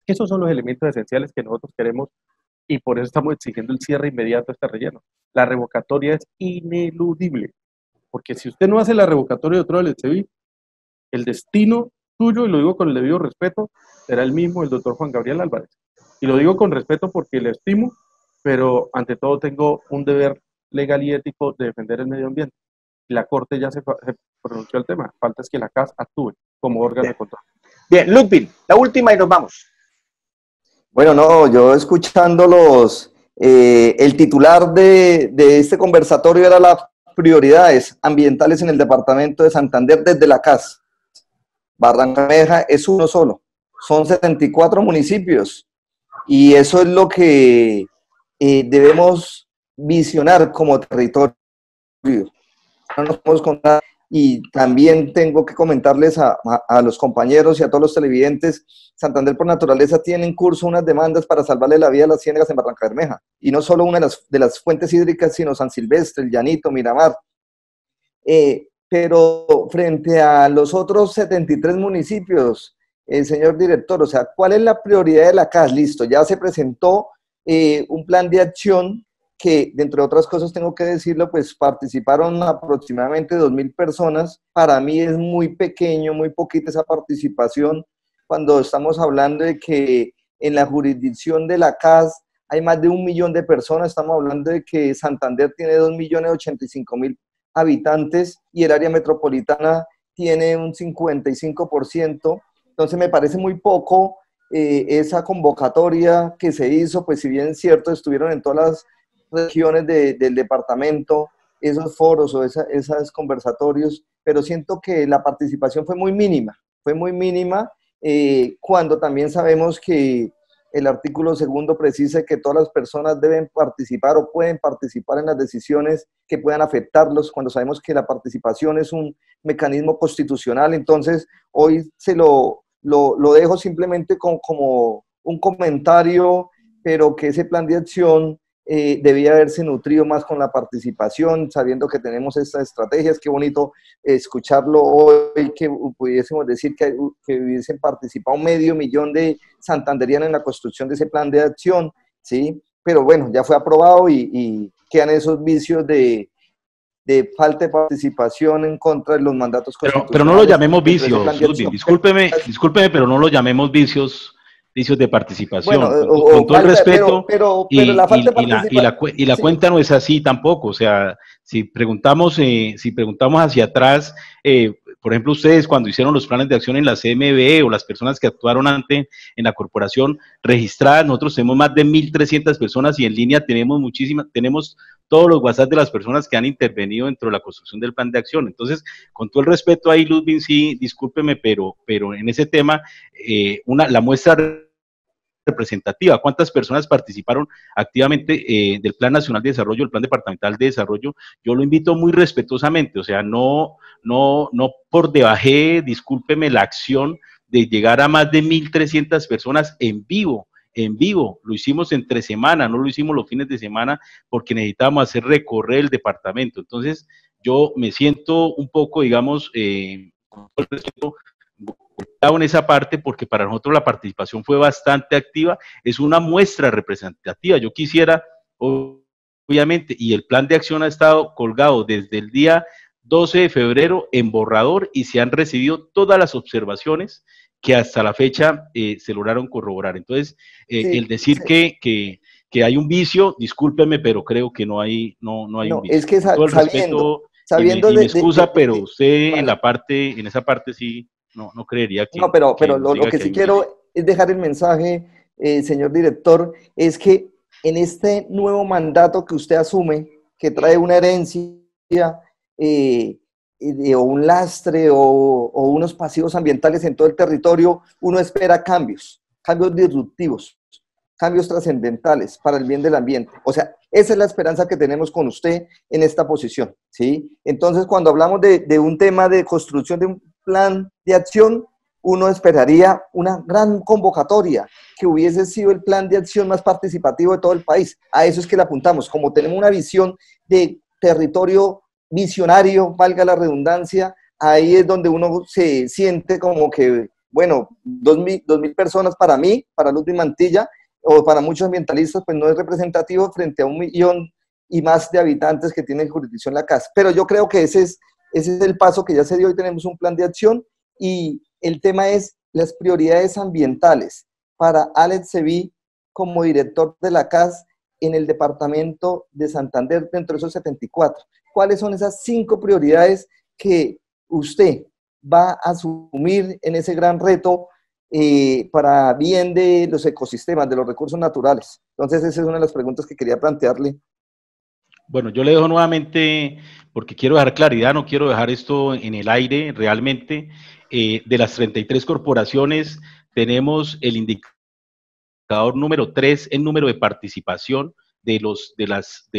C: Esos son los elementos esenciales que nosotros queremos y por eso estamos exigiendo el cierre inmediato de este relleno. La revocatoria es ineludible, porque si usted no hace la revocatoria, doctor Alcevit, el destino suyo, y lo digo con el debido respeto, será el mismo del doctor Juan Gabriel Álvarez. Y lo digo con respeto porque le estimo, pero ante todo tengo un deber legal y ético de defender el medio ambiente. La Corte ya se pronunció el tema, falta es que la CAS actúe como órgano de control.
A: Bien, Ludwig, la última y nos vamos.
D: Bueno, no, yo escuchándolos, el titular de este conversatorio era las prioridades ambientales en el departamento de Santander desde la CAS. Barrancabermeja es uno solo, son 74 municipios y eso es lo que debemos visionar como territorio. No nos podemos contar, y también tengo que comentarles a los compañeros y a todos los televidentes, Santander por naturaleza tiene en curso unas demandas para salvarle la vida a las ciénagas en Barrancabermeja, y no solo una de las fuentes hídricas, sino San Silvestre, El Llanito, Miramar. Pero frente a los otros 73 municipios, señor director, o sea, ¿cuál es la prioridad de la CAS? Listo, ya se presentó un plan de acción que, de entre otras cosas tengo que decirlo, pues participaron aproximadamente 2.000 personas. Para mí es muy pequeño, muy poquita esa participación, cuando estamos hablando de que en la jurisdicción de la CAS hay más de 1 millón de personas. Estamos hablando de que Santander tiene 2.085.000 habitantes y el área metropolitana tiene un 55%. Entonces me parece muy poco esa convocatoria que se hizo, pues si bien es cierto, estuvieron en todas las regiones del departamento esos foros o esos conversatorios, pero siento que la participación fue muy mínima, cuando también sabemos que el artículo 2 precisa que todas las personas deben participar o pueden participar en las decisiones que puedan afectarlos, cuando sabemos que la participación es un mecanismo constitucional. Entonces hoy se lo dejo simplemente como un comentario, pero que ese plan de acción debía haberse nutrido más con la participación, sabiendo que tenemos estas estrategias. Qué bonito escucharlo hoy, que pudiésemos decir que hubiesen participado 500.000 de santanderianos en la construcción de ese plan de acción, ¿sí? Pero bueno, ya fue aprobado y quedan esos vicios de falta de participación en contra de los mandatos constitucionales.
B: Pero no lo llamemos vicios, Ludwig, discúlpeme, pero no lo llamemos vicios de participación.
D: Bueno,
B: con todo el respeto,
D: pero la falta de participación...
B: y la cuenta no es así tampoco. O sea, si preguntamos hacia atrás, por ejemplo, ustedes cuando hicieron los planes de acción en la CMB o las personas que actuaron antes en la corporación registradas, nosotros tenemos más de 1.300 personas y en línea tenemos muchísimas, tenemos todos los WhatsApp de las personas que han intervenido dentro de la construcción del plan de acción. Entonces, con todo el respeto ahí, Ludwig, sí, discúlpeme, pero en ese tema, la muestra representativa, cuántas personas participaron activamente del Plan Nacional de Desarrollo, el Plan Departamental de Desarrollo, yo lo invito muy respetuosamente, o sea, no por debaje, discúlpeme, la acción de llegar a más de 1.300 personas en vivo, lo hicimos entre semana, no lo hicimos los fines de semana porque necesitábamos hacer recorrer el departamento. Entonces yo me siento un poco, digamos, con todo el respeto, en esa parte, porque para nosotros la participación fue bastante activa, es una muestra representativa. Yo quisiera, obviamente, y el plan de acción ha estado colgado desde el día 12 de febrero en borrador y se han recibido todas las observaciones que hasta la fecha se lograron corroborar. Entonces, el decir que hay un vicio, discúlpeme, pero creo que no hay un vicio.
D: Es que
B: todo el respeto,
D: sabiendo
B: y me excusa, pero usted
D: vale.
B: en esa parte sí, no creería que...
D: No, pero lo que sí quiero es dejar el mensaje, señor director, es que en este nuevo mandato que usted asume, que trae una herencia o un lastre o unos pasivos ambientales en todo el territorio, uno espera cambios disruptivos, cambios trascendentales para el bien del ambiente. O sea, esa es la esperanza que tenemos con usted en esta posición, ¿sí? Entonces, cuando hablamos de un tema de construcción de un plan de acción, uno esperaría una gran convocatoria, que hubiese sido el plan de acción más participativo de todo el país. A eso es que le apuntamos. Como tenemos una visión de territorio visionario, valga la redundancia, ahí es donde uno se siente como que, bueno, 2.000 personas para mí, para Ludwig Mantilla, o para muchos ambientalistas, pues no es representativo frente a 1 millón y más de habitantes que tiene jurisdicción la CAS. Pero yo creo que ese es el paso que ya se dio. Hoy tenemos un plan de acción y el tema es las prioridades ambientales para Alex Seví como director de la CAS en el departamento de Santander dentro de esos 74. ¿Cuáles son esas 5 prioridades que usted va a asumir en ese gran reto para bien de los ecosistemas, de los recursos naturales? Entonces esa es una de las preguntas que quería plantearle.
B: Bueno, yo le dejo nuevamente, porque quiero dejar claridad, no quiero dejar esto en el aire realmente. De las 33 corporaciones, tenemos el indicador número 3 en número de participación de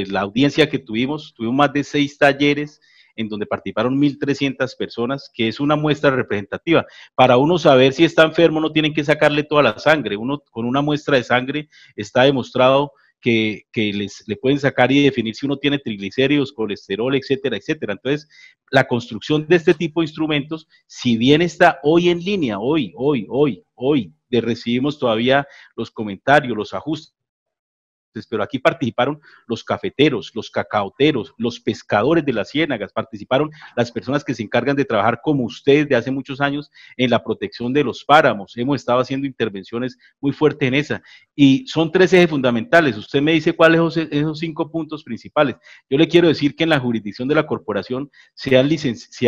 B: la audiencia que tuvimos más de 6 talleres en donde participaron 1.300 personas, que es una muestra representativa. Para uno saber si está enfermo no tienen que sacarle toda la sangre, uno con una muestra de sangre está demostrado que le pueden sacar y definir si uno tiene triglicéridos, colesterol, etcétera, etcétera. Entonces, la construcción de este tipo de instrumentos, si bien está hoy en línea, hoy recibimos todavía los comentarios, los ajustes pero aquí participaron los cafeteros, los cacaoteros, los pescadores de las ciénagas, participaron las personas que se encargan de trabajar como ustedes de hace muchos años en la protección de los páramos. Hemos estado haciendo intervenciones muy fuertes en esa, y son 3 ejes fundamentales. Usted me dice cuáles son esos 5 puntos principales. Yo le quiero decir que en la jurisdicción de la corporación se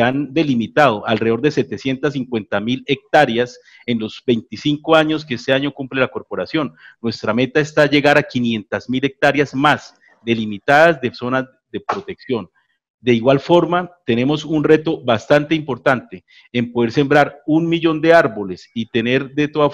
B: han delimitado alrededor de 750.000 hectáreas en los 25 años que este año cumple la corporación. Nuestra meta está llegar a 500.000 hectáreas más delimitadas de zonas de protección. De igual forma, tenemos un reto bastante importante en poder sembrar 1 millón de árboles y tener de todas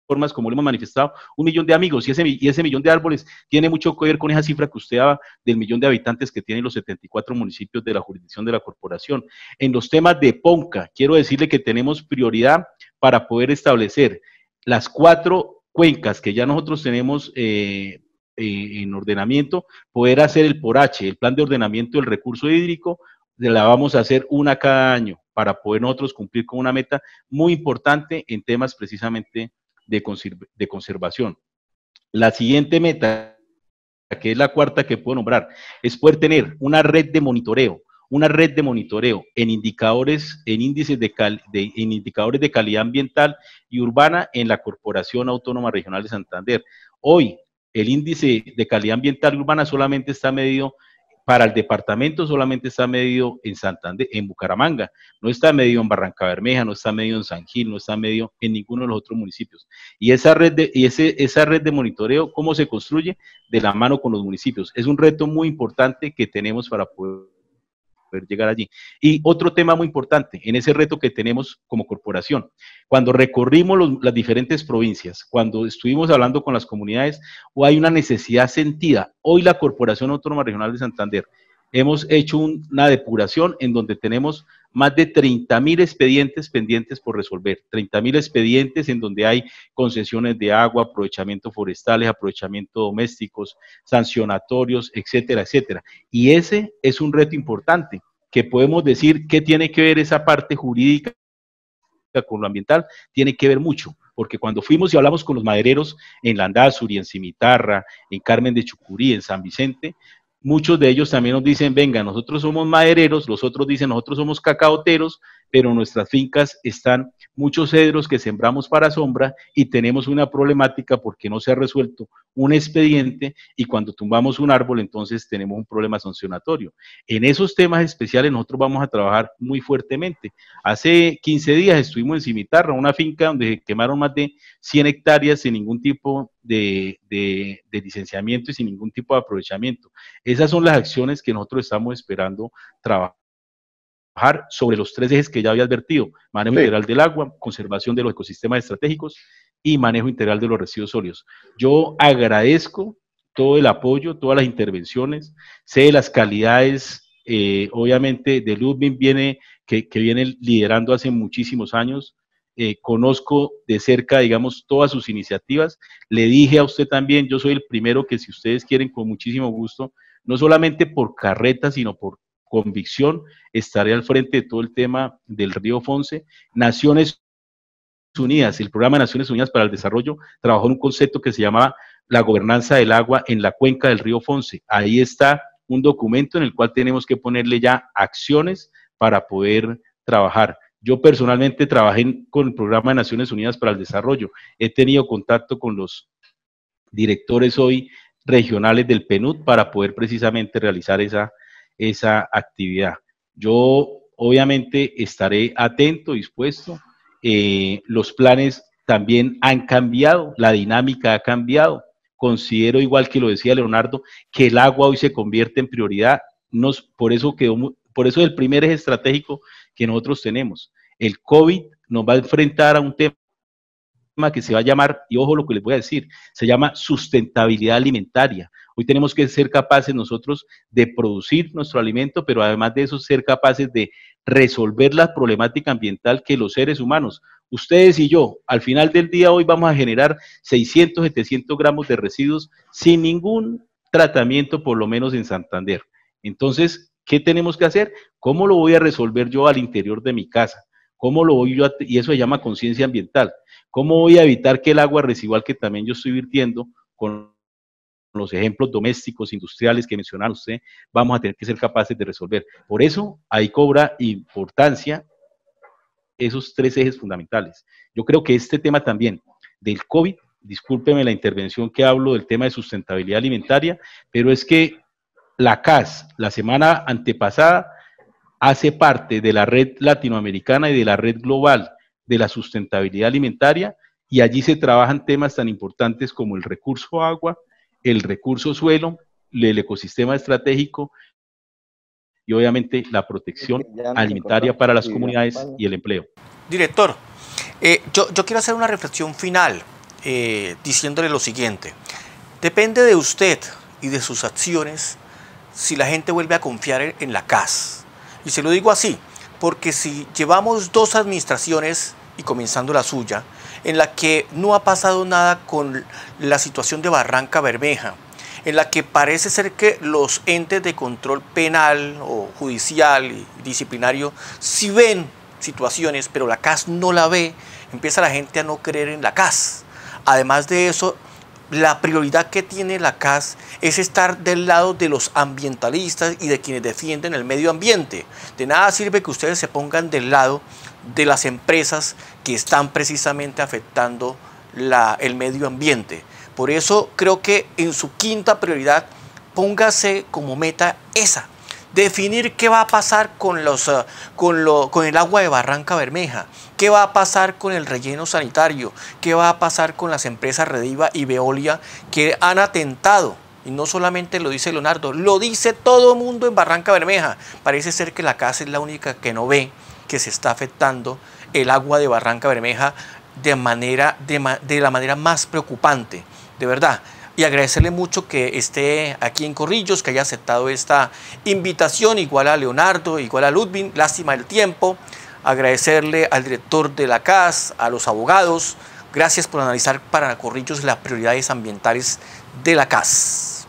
B: formas, como lo hemos manifestado, 1 millón de amigos, y ese millón de árboles tiene mucho que ver con esa cifra que usted daba del millón de habitantes que tienen los 74 municipios de la jurisdicción de la corporación. En los temas de PONCA, quiero decirle que tenemos prioridad para poder establecer las 4 cuencas que ya nosotros tenemos en ordenamiento, poder hacer el PORH, el plan de ordenamiento del recurso hídrico, la vamos a hacer una cada año para poder nosotros cumplir con una meta muy importante en temas precisamente de conservación. La siguiente meta, que es la 4ª que puedo nombrar, es poder tener una red de monitoreo en indicadores, en índices en indicadores de calidad ambiental y urbana en la Corporación Autónoma Regional de Santander. Hoy, el índice de calidad ambiental y urbana solamente está medido para el departamento, solamente está medido en Santander, en Bucaramanga, no está medido en Barrancabermeja, no está medido en San Gil, no está medido en ninguno de los otros municipios. Y esa red de monitoreo, ¿cómo se construye? De la mano con los municipios. Es un reto muy importante que tenemos para poder llegar allí. Y otro tema muy importante en ese reto que tenemos como corporación, cuando recorrimos las diferentes provincias, cuando estuvimos hablando con las comunidades, hay una necesidad sentida. Hoy la Corporación Autónoma Regional de Santander hemos hecho una depuración en donde tenemos más de 30.000 expedientes pendientes por resolver, 30.000 expedientes en donde hay concesiones de agua, aprovechamiento forestales, aprovechamiento domésticos, sancionatorios, etcétera, etcétera. Y ese es un reto importante, que podemos decir que tiene que ver esa parte jurídica con lo ambiental, tiene que ver mucho, porque cuando fuimos y hablamos con los madereros en Landazuri, en Cimitarra, en Carmen de Chucurí, en San Vicente, muchos de ellos también nos dicen, venga, nosotros somos madereros, los otros dicen, nosotros somos cacaoteros, pero en nuestras fincas están muchos cedros que sembramos para sombra y tenemos una problemática porque no se ha resuelto un expediente, y cuando tumbamos un árbol entonces tenemos un problema sancionatorio. En esos temas especiales nosotros vamos a trabajar muy fuertemente. Hace 15 días estuvimos en Cimitarra, una finca donde quemaron más de 100 hectáreas sin ningún tipo de licenciamiento y sin ningún tipo de aprovechamiento. Esas son las acciones que nosotros estamos esperando trabajar sobre los 3 ejes que ya había advertido: manejo integral del agua, conservación de los ecosistemas estratégicos y manejo integral de los residuos sólidos. Yo agradezco todo el apoyo, todas las intervenciones, sé de las calidades, obviamente de Ludwig que viene liderando hace muchísimos años, conozco de cerca, digamos, todas sus iniciativas. Le dije a usted también, yo soy el primero que, si ustedes quieren, con muchísimo gusto, no solamente por carreta, sino por convicción, estaré al frente de todo el tema del río Fonce. Naciones Unidas, el programa de Naciones Unidas para el Desarrollo, trabajó en un concepto que se llamaba la gobernanza del agua en la cuenca del río Fonce. Ahí está un documento en el cual tenemos que ponerle ya acciones para poder trabajar. Yo personalmente trabajé con el programa de Naciones Unidas para el Desarrollo. He tenido contacto con los directores hoy regionales del PNUD para poder precisamente realizar esa actividad. Yo obviamente estaré atento, dispuesto. Los planes también han cambiado, la dinámica ha cambiado. Considero, igual que lo decía Leonardo, que el agua hoy se convierte en prioridad. Por eso es el primer eje estratégico que nosotros tenemos. El COVID nos va a enfrentar a un tema que se va a llamar, y ojo lo que les voy a decir, se llama sustentabilidad alimentaria. Hoy tenemos que ser capaces nosotros de producir nuestro alimento, pero además de eso ser capaces de resolver la problemática ambiental que los seres humanos, ustedes y yo, al final del día hoy vamos a generar 600, 700 gramos de residuos sin ningún tratamiento, por lo menos en Santander. Entonces, ¿qué tenemos que hacer? ¿Cómo lo voy a resolver yo al interior de mi casa? ¿Cómo lo voy yo y eso se llama conciencia ambiental? ¿Cómo voy a evitar que el agua residual que también yo estoy virtiendo con los ejemplos domésticos, industriales que mencionaron usted, vamos a tener que ser capaces de resolver. Por eso, ahí cobra importancia esos 3 ejes fundamentales. Yo creo que este tema también del COVID, discúlpeme la intervención que hablo del tema de sustentabilidad alimentaria, pero es que la CAS, la semana antepasada, hace parte de la red latinoamericana y de la red global de la sustentabilidad alimentaria, y allí se trabajan temas tan importantes como el recurso agua, el recurso suelo, el ecosistema estratégico y obviamente la protección alimentaria para las comunidades y el empleo.
A: Director, yo quiero hacer una reflexión final diciéndole lo siguiente. Depende de usted y de sus acciones si la gente vuelve a confiar en la CAS. Y se lo digo así, porque si llevamos 2 administraciones, y comenzando la suya, en la que no ha pasado nada con la situación de Barranca Bermeja, en la que parece ser que los entes de control penal o judicial y disciplinario sí ven situaciones, pero la CAS no la ve, empieza la gente a no creer en la CAS. Además de eso, la prioridad que tiene la CAS es estar del lado de los ambientalistas y de quienes defienden el medio ambiente. De nada sirve que ustedes se pongan del lado de las empresas que están precisamente afectando el medio ambiente. Por eso creo que en su 5ª prioridad póngase como meta esa, definir qué va a pasar con el agua de Barranca Bermeja, qué va a pasar con el relleno sanitario, qué va a pasar con las empresas Rediva y Veolia que han atentado, y no solamente lo dice Leonardo, lo dice todo el mundo en Barranca Bermeja. Parece ser que la CAS es la única que no ve que se está afectando el agua de Barranca Bermeja de la manera más preocupante, de verdad. Y agradecerle mucho que esté aquí en Corrillos, que haya aceptado esta invitación, igual a Leonardo, igual a Ludwig, lástima el tiempo. Agradecerle al director de la CAS, a los abogados, gracias por analizar para Corrillos las prioridades ambientales de la CAS.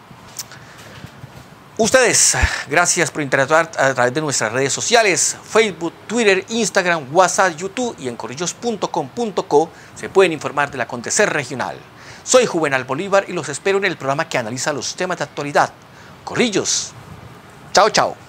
A: Ustedes, gracias por interactuar a través de nuestras redes sociales, Facebook, Twitter, Instagram, WhatsApp, YouTube, y en corrillos.com.co se pueden informar del acontecer regional. Soy Juvenal Bolívar y los espero en el programa que analiza los temas de actualidad. Corrillos. Chao, chao.